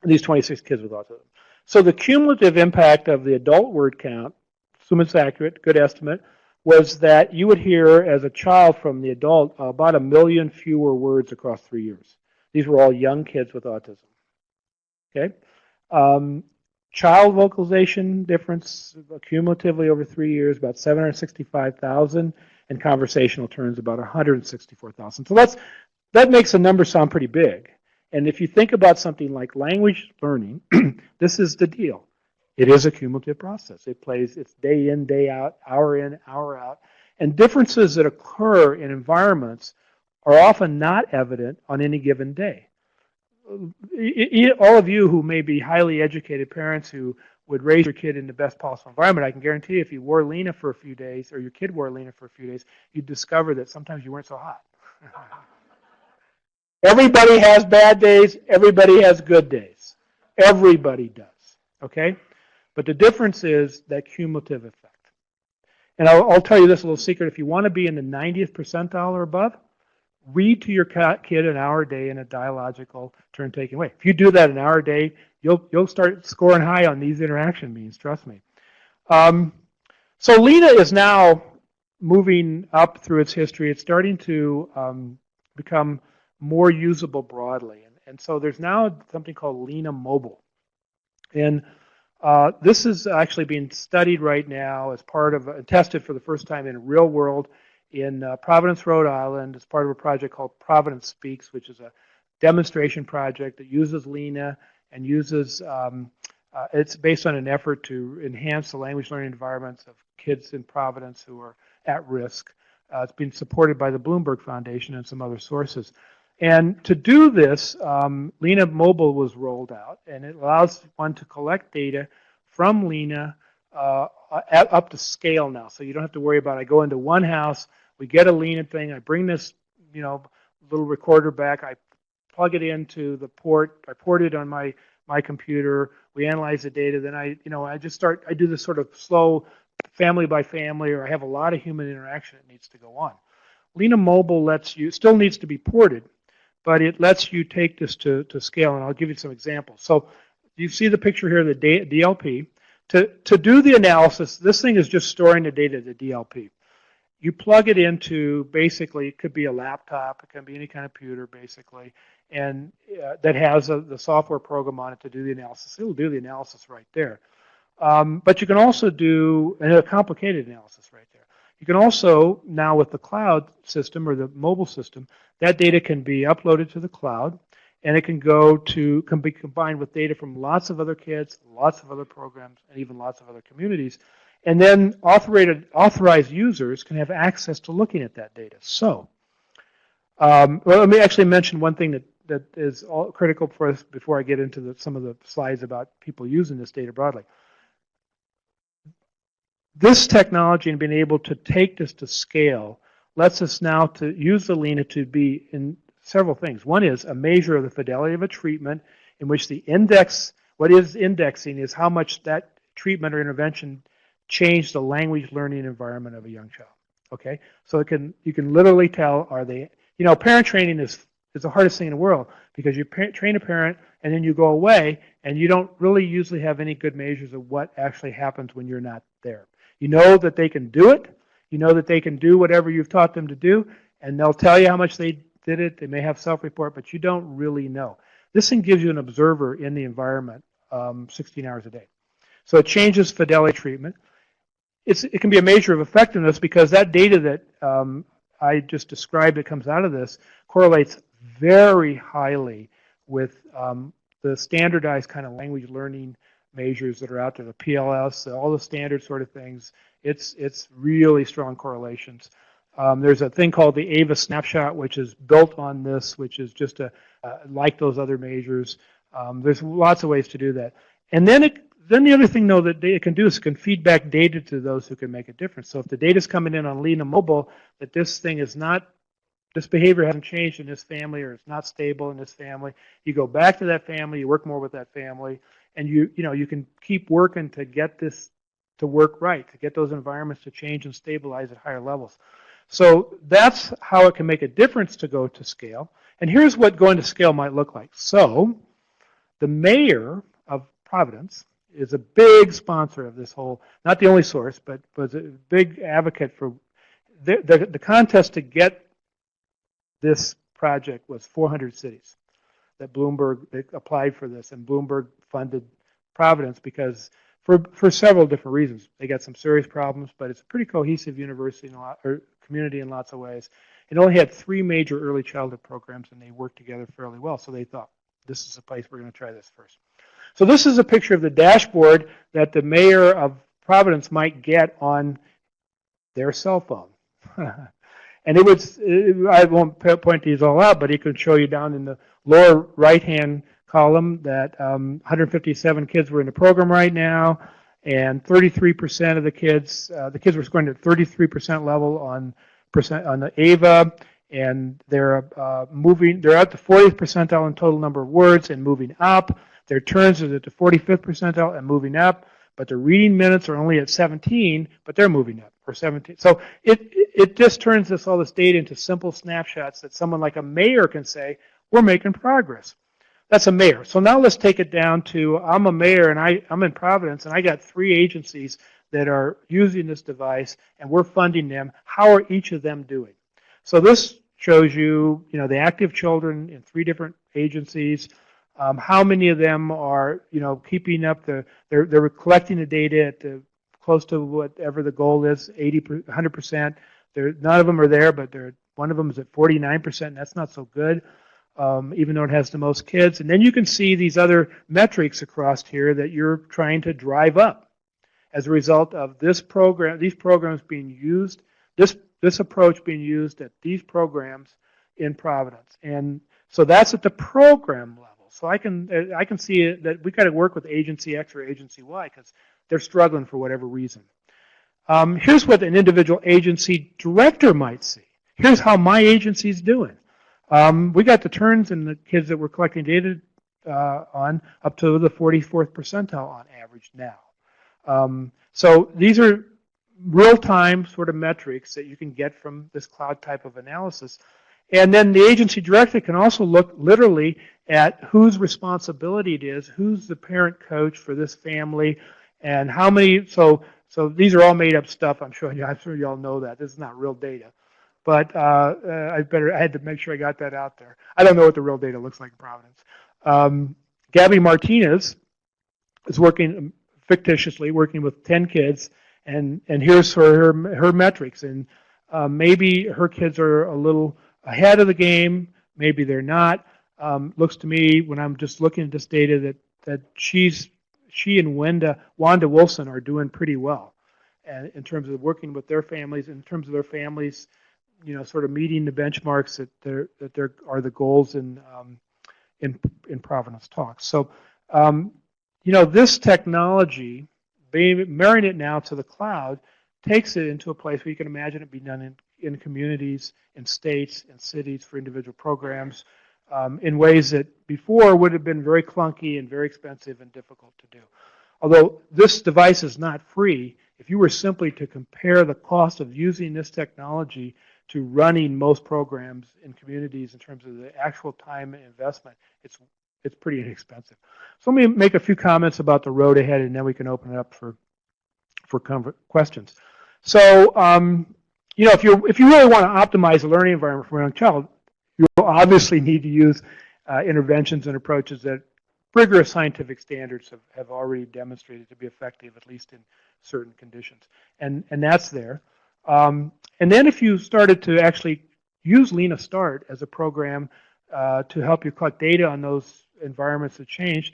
these 26 kids with autism. So the cumulative impact of the adult word count, assume it's accurate, good estimate, was that you would hear as a child from the adult about 1 million fewer words across 3 years. These were all young kids with autism. Okay? Child vocalization difference cumulatively over 3 years, about 765,000. And conversational turns about 164,000. So that makes the number sound pretty big. And if you think about something like language learning, this is the deal. It is a cumulative process. It's day in, day out, hour in, hour out. And differences that occur in environments are often not evident on any given day. All of you who may be highly educated parents who would raise your kid in the best possible environment, I can guarantee you if you wore Lena for a few days, or your kid wore Lena for a few days, you'd discover that sometimes you weren't so hot. Everybody has bad days. Everybody has good days. Everybody does. Okay? But the difference is that cumulative effect. And I'll tell you this little secret. If you want to be in the 90th percentile or above, read to your kid an hour a day in a dialogical turn-taking way. If you do that an hour a day, you'll start scoring high on these interaction means, trust me. So Lena is now moving up through its history. It's starting to become more usable broadly. And so there's now something called Lena Mobile. And this is actually being studied right now as part of, tested for the first time in real world in Providence, Rhode Island, as part of a project called Providence Speaks, which is a demonstration project that uses Lena and uses, it's based on an effort to enhance the language learning environments of kids in Providence who are at risk. It's been supported by the Bloomberg Foundation and some other sources. And to do this, Lena Mobile was rolled out, and it allows one to collect data from Lena up to scale now. So you don't have to worry about, I go into one house, we get a Lena thing, I bring this, little recorder back, I plug it into the port, I port it on my computer, we analyze the data, then I do this sort of slow family by family, or I have a lot of human interaction that needs to go on. Lena Mobile still needs to be ported, but it lets you take this to scale, and I'll give you some examples. So you see the picture here of the DLP. To do the analysis, this thing is just storing the data to DLP. You plug it into, basically, it could be a laptop, it can be any kind of computer, basically, and that has the software program on it to do the analysis. It'll do the analysis right there. But you can also do a complicated analysis right there. You can also, now with the cloud system or the mobile system, that data can be uploaded to the cloud, and it can be combined with data from lots of other kids, lots of other programs, and even lots of other communities. And then authorized users can have access to looking at that data. So, well, let me actually mention one thing that is critical for us before I get into some of the slides about people using this data broadly. This technology and being able to take this to scale lets us now to use the Lena to be in several things. One is a measure of the fidelity of a treatment, in which the index, what is indexing is how much that treatment or intervention changed the language learning environment of a young child. Okay, so you can literally tell, are they, parent training is the hardest thing in the world, because you train a parent and then you go away and you don't really usually have any good measures of what actually happens when you're not there. You know that they can do it, you know that they can do whatever you've taught them to do, and they'll tell you how much they did it, they may have self-report, but you don't really know. This thing gives you an observer in the environment 16 hours a day. So it changes fidelity treatment. It can be a measure of effectiveness, because that data that I just described that comes out of this correlates very highly with the standardized kind of language learning measures that are out there, the PLS, all the standard sort of things. It's really strong correlations. There's a thing called the AVA snapshot, which is built on this, which is just like those other measures. There's lots of ways to do that. And then the other thing, though, that it can do is it can feed back data to those who can make a difference. So if the data's coming in on Lena Mobile, that this thing is not, this behavior hasn't changed in this family, or it's not stable in this family, you go back to that family, you work more with that family, and you can keep working to get this to work right, to get those environments to change and stabilize at higher levels. So that's how it can make a difference to go to scale. And here's what going to scale might look like. So the mayor of Providence is a big sponsor of this whole, not the only source, but was a big advocate for the contest to get this project was 400 cities that Bloomberg applied for this, and Bloomberg funded Providence because for several different reasons. They got some serious problems, but it's a pretty cohesive university or community in lots of ways. It only had 3 major early childhood programs, and they worked together fairly well. So they thought, this is the place we're going to try this first. So this is a picture of the dashboard that the mayor of Providence might get on their cell phone. And I won't point these all out, but he could show you down in the lower right-hand column that 157 kids were in the program right now, and 33% of the kids were scoring at 33% level on the AVA, and they're at the 40th percentile in total number of words and moving up. Their turns are at the 45th percentile and moving up, but their reading minutes are only at 17, but they're moving up, or 17. So it just turns all this data into simple snapshots that someone like a mayor can say, we're making progress. That's a mayor. So now let's take it down to, I'm a mayor and I'm in Providence, and I got 3 agencies that are using this device, and we're funding them. How are each of them doing? So this shows you, the active children in 3 different agencies. How many of them are, keeping up they're collecting the data at close to whatever the goal is, 100%. None of them are there, but one of them is at 49%, and that's not so good, even though it has the most kids. And then you can see these other metrics across here that you're trying to drive up as a result of these programs being used, this approach being used at these programs in Providence. And so that's at the program level. So I can see that we got to work with agency X or agency Y, because they're struggling for whatever reason. Here's what an individual agency director might see. Here's how my agency's doing. We got the turns and the kids that we're collecting data on up to the 44th percentile on average now. So these are real-time sort of metrics that you can get from this cloud type of analysis. And then the agency director can also look literally at whose responsibility it is, who's the parent coach for this family, and how many. So these are all made-up stuff. I'm sure you all know that. This is not real data. But I had to make sure I got that out there. I don't know what the real data looks like in Providence. Gabby Martinez is working fictitiously, working with 10 kids, and here's her metrics. And maybe her kids are a little ahead of the game, maybe they're not. Looks to me, when I'm just looking at this data, that she and Wanda Wilson are doing pretty well, and in terms of working with their families, in terms of their families, sort of meeting the benchmarks that there are the goals in Providence Talks. So, this technology, marrying it now to the cloud, takes it into a place where you can imagine it be done in communities, in states, in cities for individual programs, in ways that before would have been very clunky and very expensive and difficult to do. Although this device is not free, if you were simply to compare the cost of using this technology to running most programs in communities in terms of the actual time and investment, it's pretty inexpensive. So let me make a few comments about the road ahead, and then we can open it up for questions. So, if you really want to optimize a learning environment for a young child, you'll obviously need to use interventions and approaches that rigorous scientific standards have already demonstrated to be effective, at least in certain conditions. And that's there. And then if you started to actually use Lena Start as a program to help you collect data on those environments that change,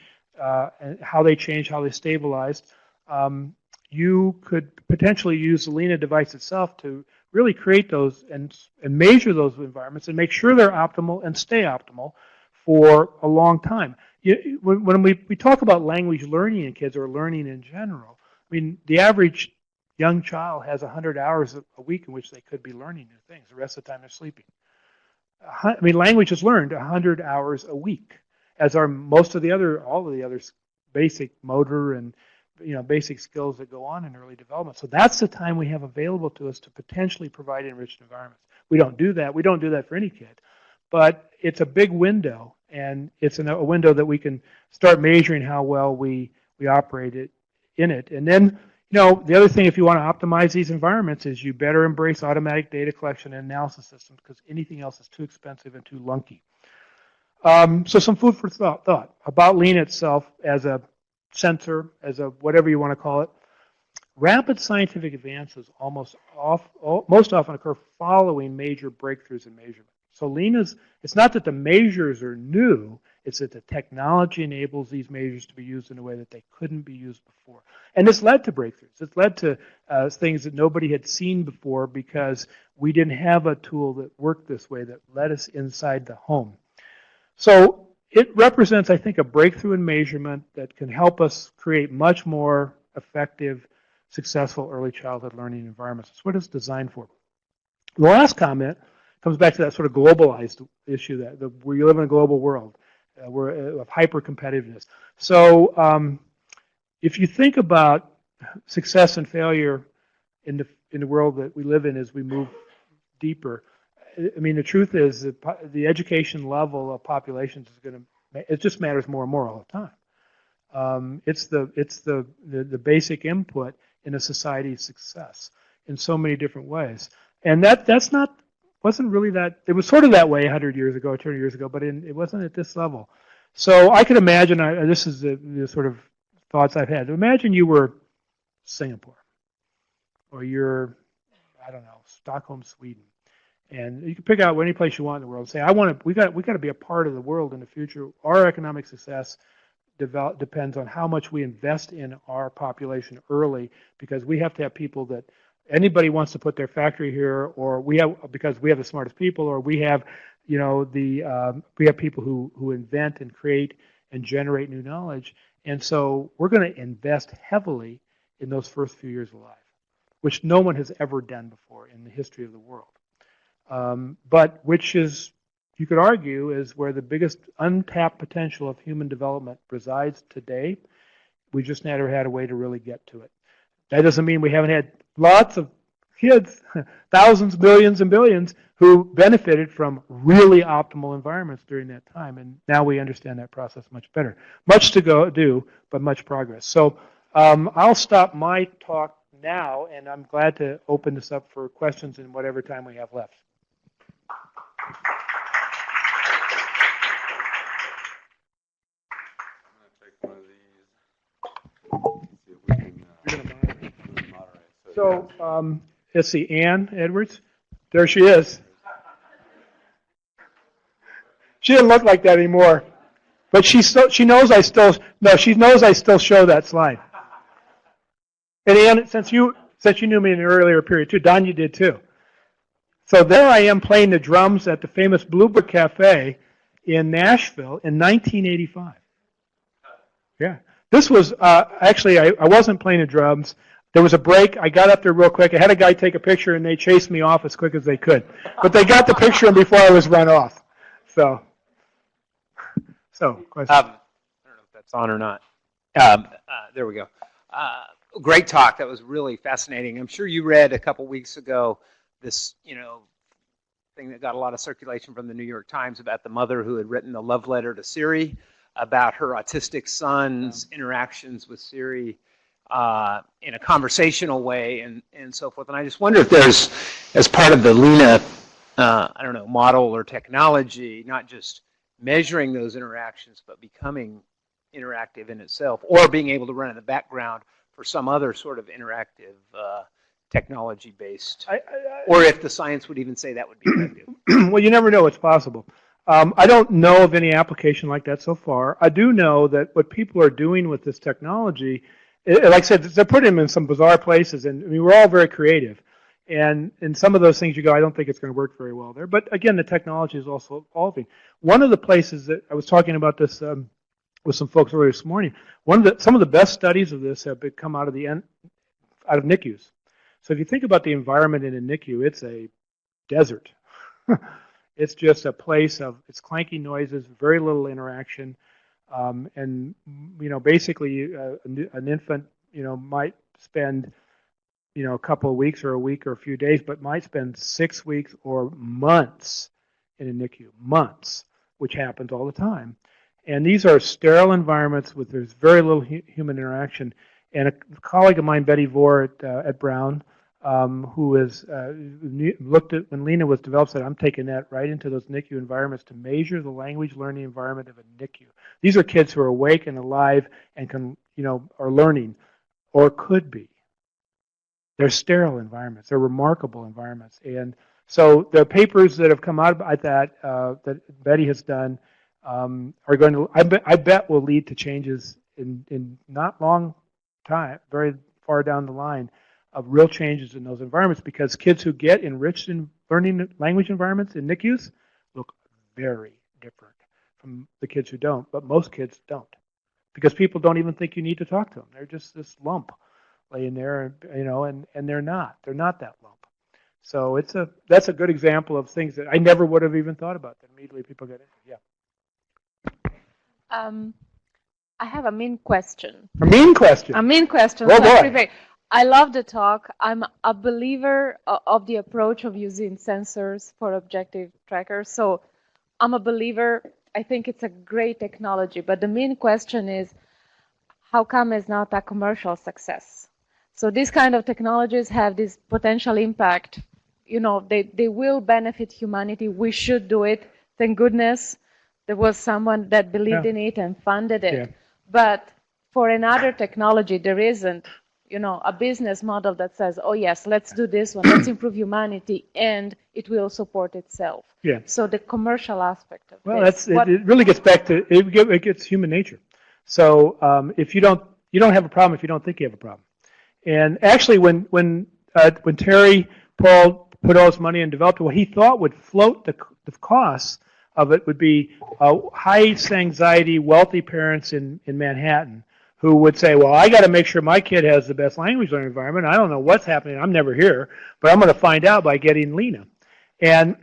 and how they change, how they stabilized, you could potentially use the Lena device itself to really create those and measure those environments and make sure they're optimal and stay optimal for a long time. When we talk about language learning in kids or learning in general, I mean, the average young child has 100 hours a week in which they could be learning new things. The rest of the time they're sleeping. I mean, language is learned 100 hours a week, as are all of the other basic motor and basic skills that go on in early development. So that's the time we have available to us to potentially provide enriched environments. We don't do that. We don't do that for any kid. But it's a big window, and it's a window that we can start measuring how well we operate in it. And then, the other thing, if you want to optimize these environments, is you better embrace automatic data collection and analysis systems, because anything else is too expensive and too lunky. So some food for thought about Lena itself as a sensor, as a whatever you want to call it. Rapid scientific advances most often occur following major breakthroughs in measurement. So it's not that the measures are new, it's that the technology enables these measures to be used in a way that they couldn't be used before. And this led to breakthroughs. It's led to things that nobody had seen before because we didn't have a tool that worked this way, that led us inside the home. So it represents, I think, a breakthrough in measurement that can help us create much more effective, successful early childhood learning environments. That's what it's designed for. The last comment comes back to that sort of globalized issue that where you live in a global world of hyper competitiveness. So if you think about success and failure in the world that we live in as we move deeper, I mean, the truth is that the education level of populations it just matters more and more all the time. It's the basic input in a society's success in so many different ways, and wasn't really that. It was sort of that way 100 years ago, 200 years ago, but it wasn't at this level. So I could imagine. This is the sort of thoughts I've had. Imagine you were Singapore, or you're, I don't know, Stockholm, Sweden. And you can pick out any place you want in the world and say, we got to be a part of the world in the future. Our economic success depends on how much we invest in our population early, because we have to have people that anybody wants to put their factory here, or because we have the smartest people, or we have, we have people who invent and create and generate new knowledge. And so we're going to invest heavily in those first few years of life, which no one has ever done before in the history of the world. But which is, you could argue, is where the biggest untapped potential of human development resides today. We just never had a way to really get to it. That doesn't mean we haven't had lots of kids, thousands, millions, and billions, who benefited from really optimal environments during that time. And now we understand that process much better. Much to go do, but much progress. So I'll stop my talk now, and I'm glad to open this up for questions in whatever time we have left. So let's see, Ann Edwards. There she is. She doesn't look like that anymore, but she knows I still show that slide. And Ann, since you knew me in an earlier period too, Don, you did too. So there I am playing the drums at the famous Bluebird Cafe in Nashville in 1985. Yeah, this was actually I wasn't playing the drums. There was a break. I got up there real quick. I had a guy take a picture, and they chased me off as quick as they could. But they got the picture before I was run off. So question. I don't know if that's on or not. There we go. Great talk. That was really fascinating. I'm sure you read a couple weeks ago this, thing that got a lot of circulation from the New York Times about the mother who had written a love letter to Siri about her autistic son's interactions with Siri. In a conversational way and so forth. And I just wonder if there's, as part of the Lena, model or technology, not just measuring those interactions, but becoming interactive in itself, or being able to run in the background for some other sort of interactive technology-based, or if the science would even say that would be effective. Well, you never know. It's possible. I don't know of any application like that so far. I do know that what people are doing with this technology, like I said, they're putting them in some bizarre places, and I mean, we're all very creative. And in some of those things you go, I don't think it's going to work very well there. But again, the technology is also evolving. One of the places that I was talking about this with some folks earlier this morning, some of the best studies of this have come out of NICUs. So if you think about the environment in a NICU, it's a desert. It's just a place of, it's clanky noises, very little interaction. And basically an infant might spend a couple of weeks or a week or a few days, but might spend 6 weeks or months in a NICU, months, which happens all the time. And these are sterile environments with there's very little human interaction. And a colleague of mine, Betty Vore at Brown, who has looked at, when Lena was developed, said, I'm taking that right into those NICU environments to measure the language learning environment of a NICU. These are kids who are awake and alive and can, are learning, or could be. They're sterile environments. They're remarkable environments. And so the papers that have come out about that, that Betty has done, are going to, I bet will lead to changes in not long time, very far down the line, of real changes in those environments, because kids who get enriched in learning language environments in NICUs look very different from the kids who don't, but most kids don't, because people don't even think you need to talk to them. They're just this lump laying there, and they're not that lump. So that's a good example of things that I never would have even thought about that immediately people get into. Yeah. I have a mean question. A mean question? A mean question. Oh, boy. I love the talk. I'm a believer of the approach of using sensors for objective trackers. So I'm a believer. I think it's a great technology. But the main question is, how come it's not a commercial success? So these kind of technologies have this potential impact. They will benefit humanity. We should do it. Thank goodness there was someone that believed in it and funded it. Yeah. But for another technology, there isn't, a business model that says, oh yes, let's do this one, let's improve humanity, and it will support itself. Yeah. So the commercial aspect of this. Well, it really gets back to, it gets human nature. So if you don't have a problem if you don't think you have a problem. And actually, when Terry Paul put all his money and developed what he thought would float the costs of it would be high anxiety, wealthy parents in Manhattan who would say, well, I got to make sure my kid has the best language learning environment. I don't know what's happening. I'm never here, but I'm going to find out by getting Lena. And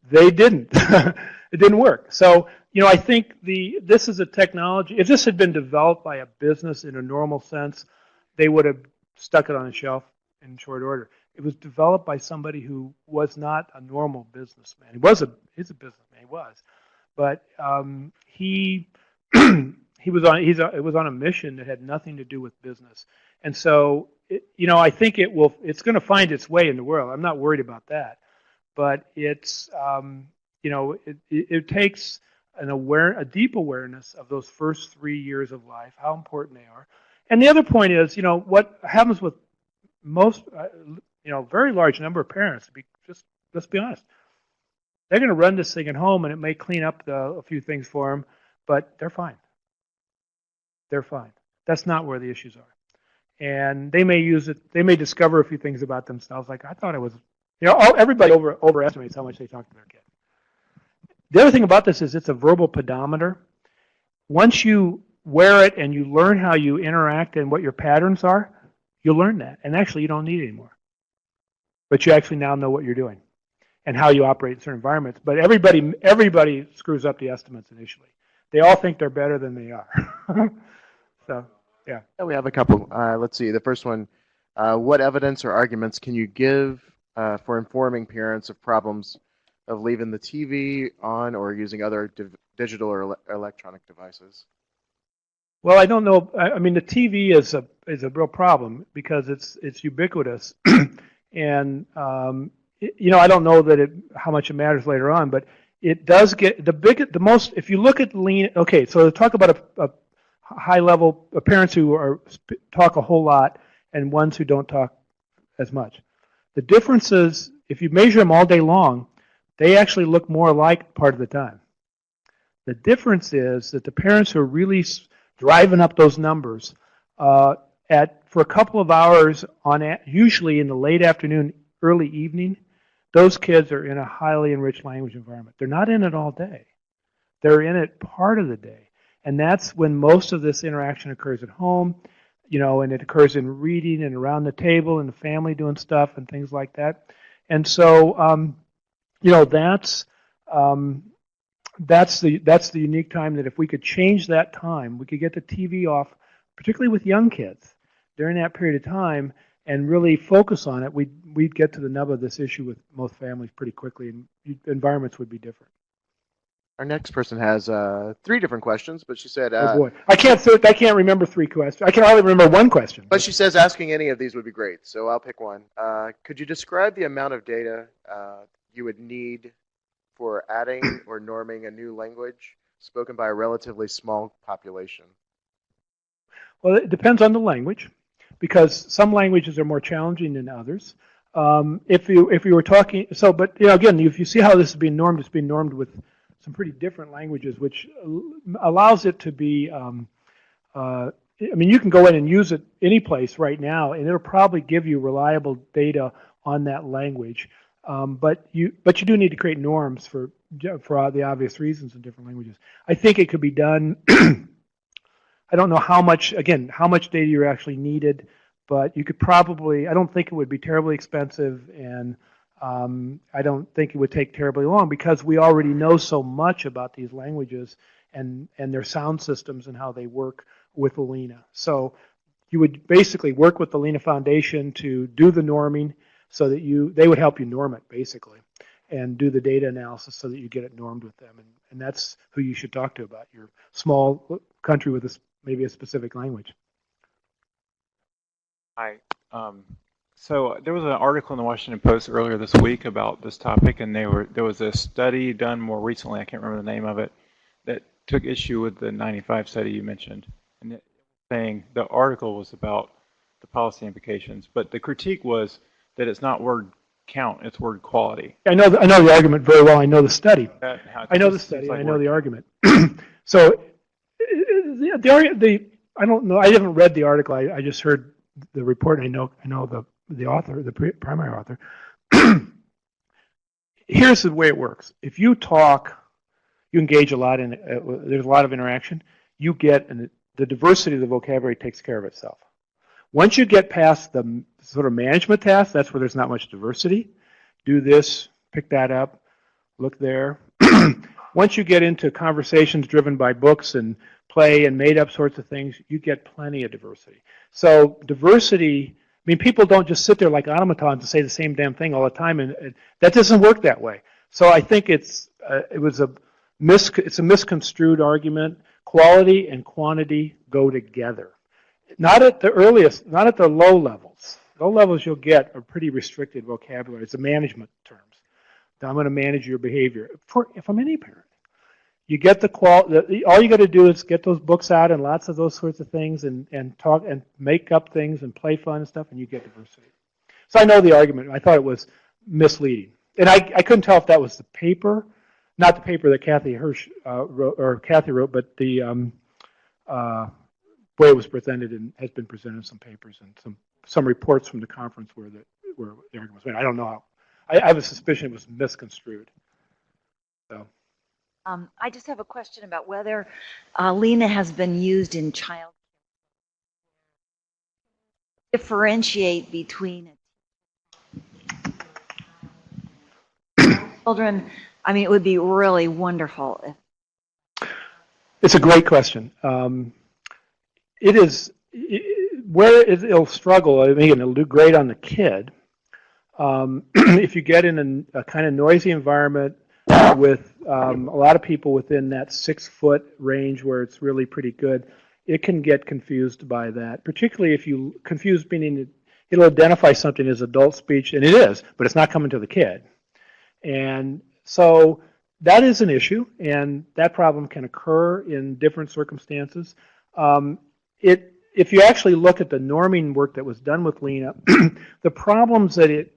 they didn't. It didn't work. So, I think this is a technology. If this had been developed by a business in a normal sense, they would have stuck it on a shelf in short order. It was developed by somebody who was not a normal businessman. He's a businessman. He was, but he it was on a mission that had nothing to do with business. And so, I think it's going to find its way in the world. I'm not worried about that, but it's it takes a deep awareness of those first 3 years of life, how important they are. And the other point is, what happens with most, very large number of parents, let's be honest, they're going to run this thing at home, and it may clean up a few things for them, but they're fine. They're fine. That's not where the issues are. And they may use it, they may discover a few things about themselves, like, I thought it was, everybody overestimates how much they talk to their kid. The other thing about this is it's a verbal pedometer. Once you wear it and you learn how you interact and what your patterns are, you'll learn that. And actually, you don't need it anymore. But you actually now know what you're doing and how you operate in certain environments. But everybody screws up the estimates initially. They all think they're better than they are. So, yeah. We have a couple. Let's see. The first one, what evidence or arguments can you give for informing parents of problems of leaving the TV on or using other digital or electronic devices? Well, I don't know. I mean, the TV is a real problem because it's ubiquitous, and I don't know that how much it matters later on, but it does get the most. If you look at Lena, okay, so to talk about a high level parents who talk a whole lot and ones who don't talk as much. The difference is if you measure them all day long, they actually look more alike part of the time. The difference is that the parents who are really driving up those numbers for a couple of hours usually in the late afternoon, early evening, those kids are in a highly enriched language environment. They're not in it all day. They're in it part of the day. And that's when most of this interaction occurs at home, and it occurs in reading and around the table and the family doing stuff and things like that. And so, that's the unique time that if we could change that time, we could get the TV off, particularly with young kids, during that period of time, and really focus on it. We'd get to the nub of this issue with most families pretty quickly, and environments would be different. Our next person has 3 different questions, but she said... oh boy, I can't remember 3 questions. I can only remember 1 question. But she says asking any of these would be great, so I'll pick one. Could you describe the amount of data you would need for adding or norming a new language spoken by a relatively small population? Well, it depends on the language, because some languages are more challenging than others. If you were talking, but again, if you see how this is being normed, it's being normed with some pretty different languages, which allows it to be. You can go in and use it any place right now, and it'll probably give you reliable data on that language. But you do need to create norms for the obvious reasons in different languages. I think it could be done. I don't know how much data you're actually needed, but you could probably. I don't think it would be terribly expensive, and I don't think it would take terribly long because we already know so much about these languages and their sound systems and how they work with the Lena. So you would basically work with the Lena Foundation to do the norming, so that they would help you norm it basically, and do the data analysis so that you get it normed with them, and that's who you should talk to about your small country with maybe a specific language. Hi. So there was an article in the Washington Post earlier this week about this topic, and there was a study done more recently, I can't remember the name of it, that took issue with the 95 study you mentioned, and saying the article was about the policy implications, but the critique was that it's not word count, it's word quality. I know the argument very well. I know the study. I know the study. Like I know the argument. So I don't know. I haven't read the article. I just heard the report. I know the author, the primary author. Here's the way it works. If you talk, you engage a lot in. There's a lot of interaction. You get the diversity of the vocabulary takes care of itself. Once you get past the sort of management task, that's where there's not much diversity. Do this, pick that up, look there. Once you get into conversations driven by books and play and made up sorts of things, you get plenty of diversity. So diversity, I mean, people don't just sit there like automatons and say the same damn thing all the time, and that doesn't work that way. So I think it's a misconstrued argument. Quality and quantity go together. Not at the earliest, not at the low levels. Low levels you'll get a pretty restricted vocabulary. It's a management terms. I'm going to manage your behavior. If I'm any parent, you get all you got to do is get those books out and lots of those sorts of things and talk and make up things and play fun and stuff, and you get diversity. So I know the argument. I thought it was misleading. And I couldn't tell if that was the paper, not the paper that Kathy wrote, but the way it was presented and has been presented in some papers and some reports from the conference where the argument was made. I don't know how. I have a suspicion it was misconstrued. So. I just have a question about whether Lena has been used in child differentiate between children. I mean, it would be really wonderful. It's a great question. It is where it'll struggle. I mean, it'll do great on the kid. If you get in a kind of noisy environment with a lot of people within that 6-foot range where it's really pretty good, it can get confused by that. Particularly if you confuse, meaning it'll identify something as adult speech, and it is, but it's not coming to the kid. And so that is an issue, and that problem can occur in different circumstances. If you actually look at the norming work that was done with Lena, the problems that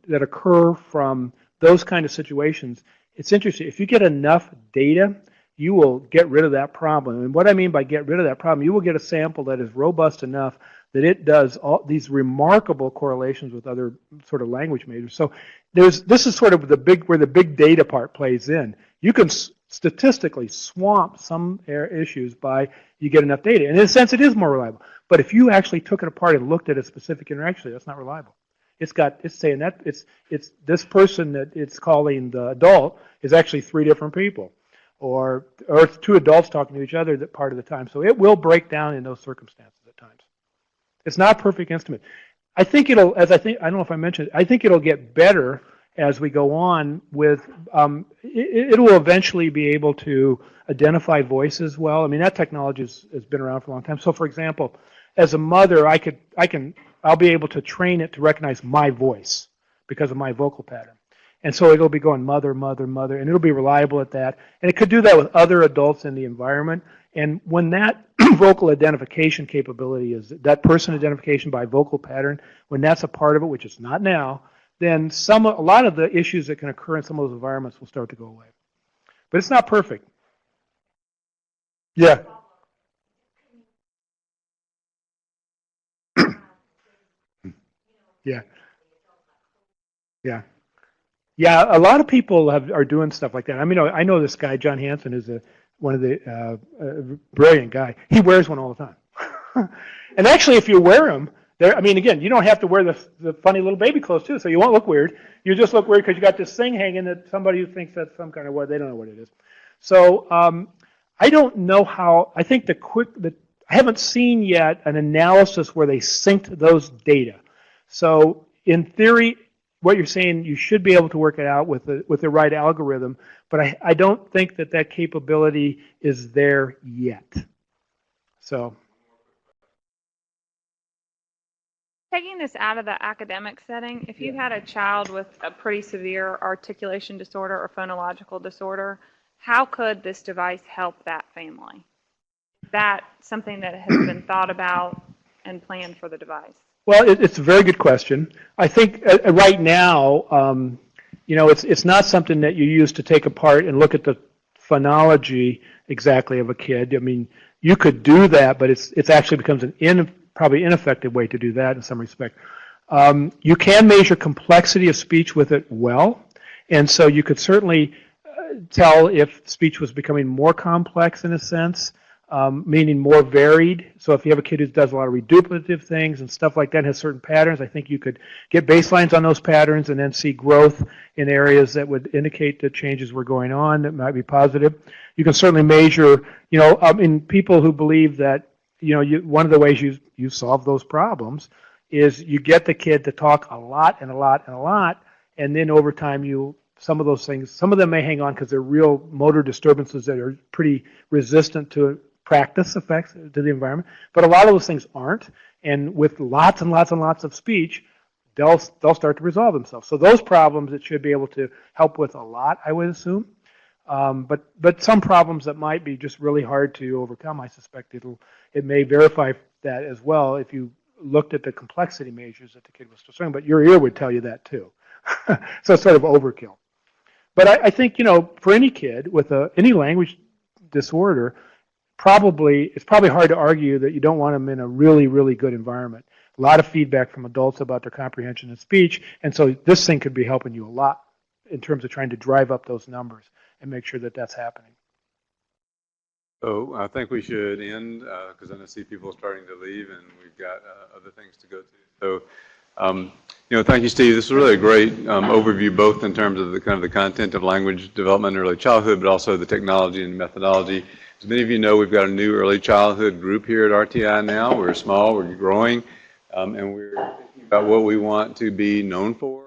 that occur from those kind of situations, it's interesting. If you get enough data, you will get rid of that problem. And what I mean by get rid of that problem, you will get a sample that is robust enough that it does all these remarkable correlations with other sort of language majors. So this is sort of where the big data part plays in. You can statistically swamp some issues by you get enough data. And in a sense, it is more reliable. But if you actually took it apart and looked at a specific interaction, that's not reliable. It's saying that it's this person that it's calling the adult is actually 3 different people, or it's 2 adults talking to each other that part of the time. So it will break down in those circumstances at times. It's not a perfect instrument. I think I don't know if I mentioned it, I think it'll get better as we go on with, it will eventually be able to identify voices well. I mean, that technology has been around for a long time. So for example, as a mother, I'll be able to train it to recognize my voice because of my vocal pattern. And so it'll be going mother, mother, mother, and it'll be reliable at that. And it could do that with other adults in the environment. And when that vocal identification capability is, that person identification by vocal pattern, when that's a part of it, which it's not now, then a lot of the issues that can occur in some of those environments will start to go away. But it's not perfect. Yeah. Yeah. Yeah. Yeah, a lot of people are doing stuff like that. I mean, I know this guy, John Hansen, is one of the brilliant guy. He wears one all the time. And actually, if you wear them, I mean, again, you don't have to wear the funny little baby clothes, too, so you won't look weird. You just look weird because you got this thing hanging that somebody who thinks that's some kind of what, they don't know what it is. So I don't know how, I think I haven't seen yet an analysis where they synced those data. So in theory, what you're saying, you should be able to work it out with the right algorithm, but I don't think that capability is there yet. So. Taking this out of the academic setting, if you had a child with a pretty severe articulation disorder or phonological disorder, how could this device help that family? Is that something that has been thought about and planned for the device? Well, it's a very good question. I think right now, it's not something that you use to take apart and look at the phonology exactly of a kid. I mean, you could do that, but it actually becomes probably ineffective way to do that in some respect. You can measure complexity of speech with it well, and so you could certainly tell if speech was becoming more complex in a sense. meaning more varied. So if you have a kid who does a lot of reduplicative things and stuff like that, has certain patterns, I think you could get baselines on those patterns and then see growth in areas that would indicate that changes were going on that might be positive. You can certainly measure, in people who believe that, one of the ways you solve those problems is you get the kid to talk a lot and a lot and a lot, and then over time some of those things, some of them may hang on because they're real motor disturbances that are pretty resistant to practice effects to the environment, but a lot of those things aren't, and with lots and lots and lots of speech, they'll start to resolve themselves. So those problems it should be able to help with a lot, I would assume. But some problems that might be just really hard to overcome, I suspect it may verify that as well if you looked at the complexity measures that the kid was doing. But your ear would tell you that too. So it's sort of overkill. But I think for any kid with any language disorder, it's probably hard to argue that you don't want them in a really, really good environment. A lot of feedback from adults about their comprehension of speech, and so this thing could be helping you a lot in terms of trying to drive up those numbers and make sure that that's happening. So I think we should end because I see people starting to leave, and we've got other things to go to. So, thank you, Steve. This is really a great overview, both in terms of the content of language development in early childhood, but also the technology and methodology. As many of you know, we've got a new early childhood group here at RTI now. We're small, we're growing, and we're thinking about what we want to be known for.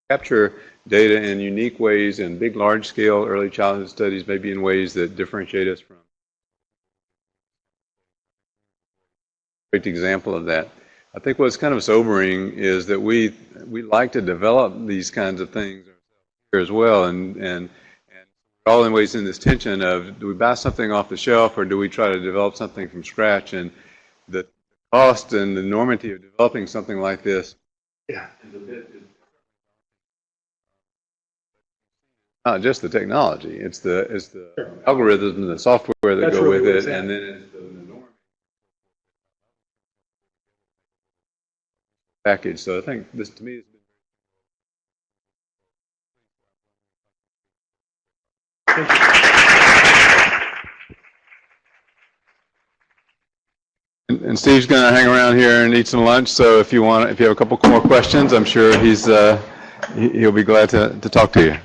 Capture data in unique ways in big, large-scale early childhood studies, maybe in ways that differentiate us from. Great example of that. I think what's kind of sobering is that we like to develop these kinds of things here as well, and all in ways in this tension of, do we buy something off the shelf or do we try to develop something from scratch? And the cost and the enormity of developing something like this is a bit. Not just the technology; it's the algorithms and the software that go with it, and then it's the norm package. So I think this, to me, has been. And Steve's going to hang around here and eat some lunch. So if you have a couple more questions, I'm sure he'll be glad to talk to you.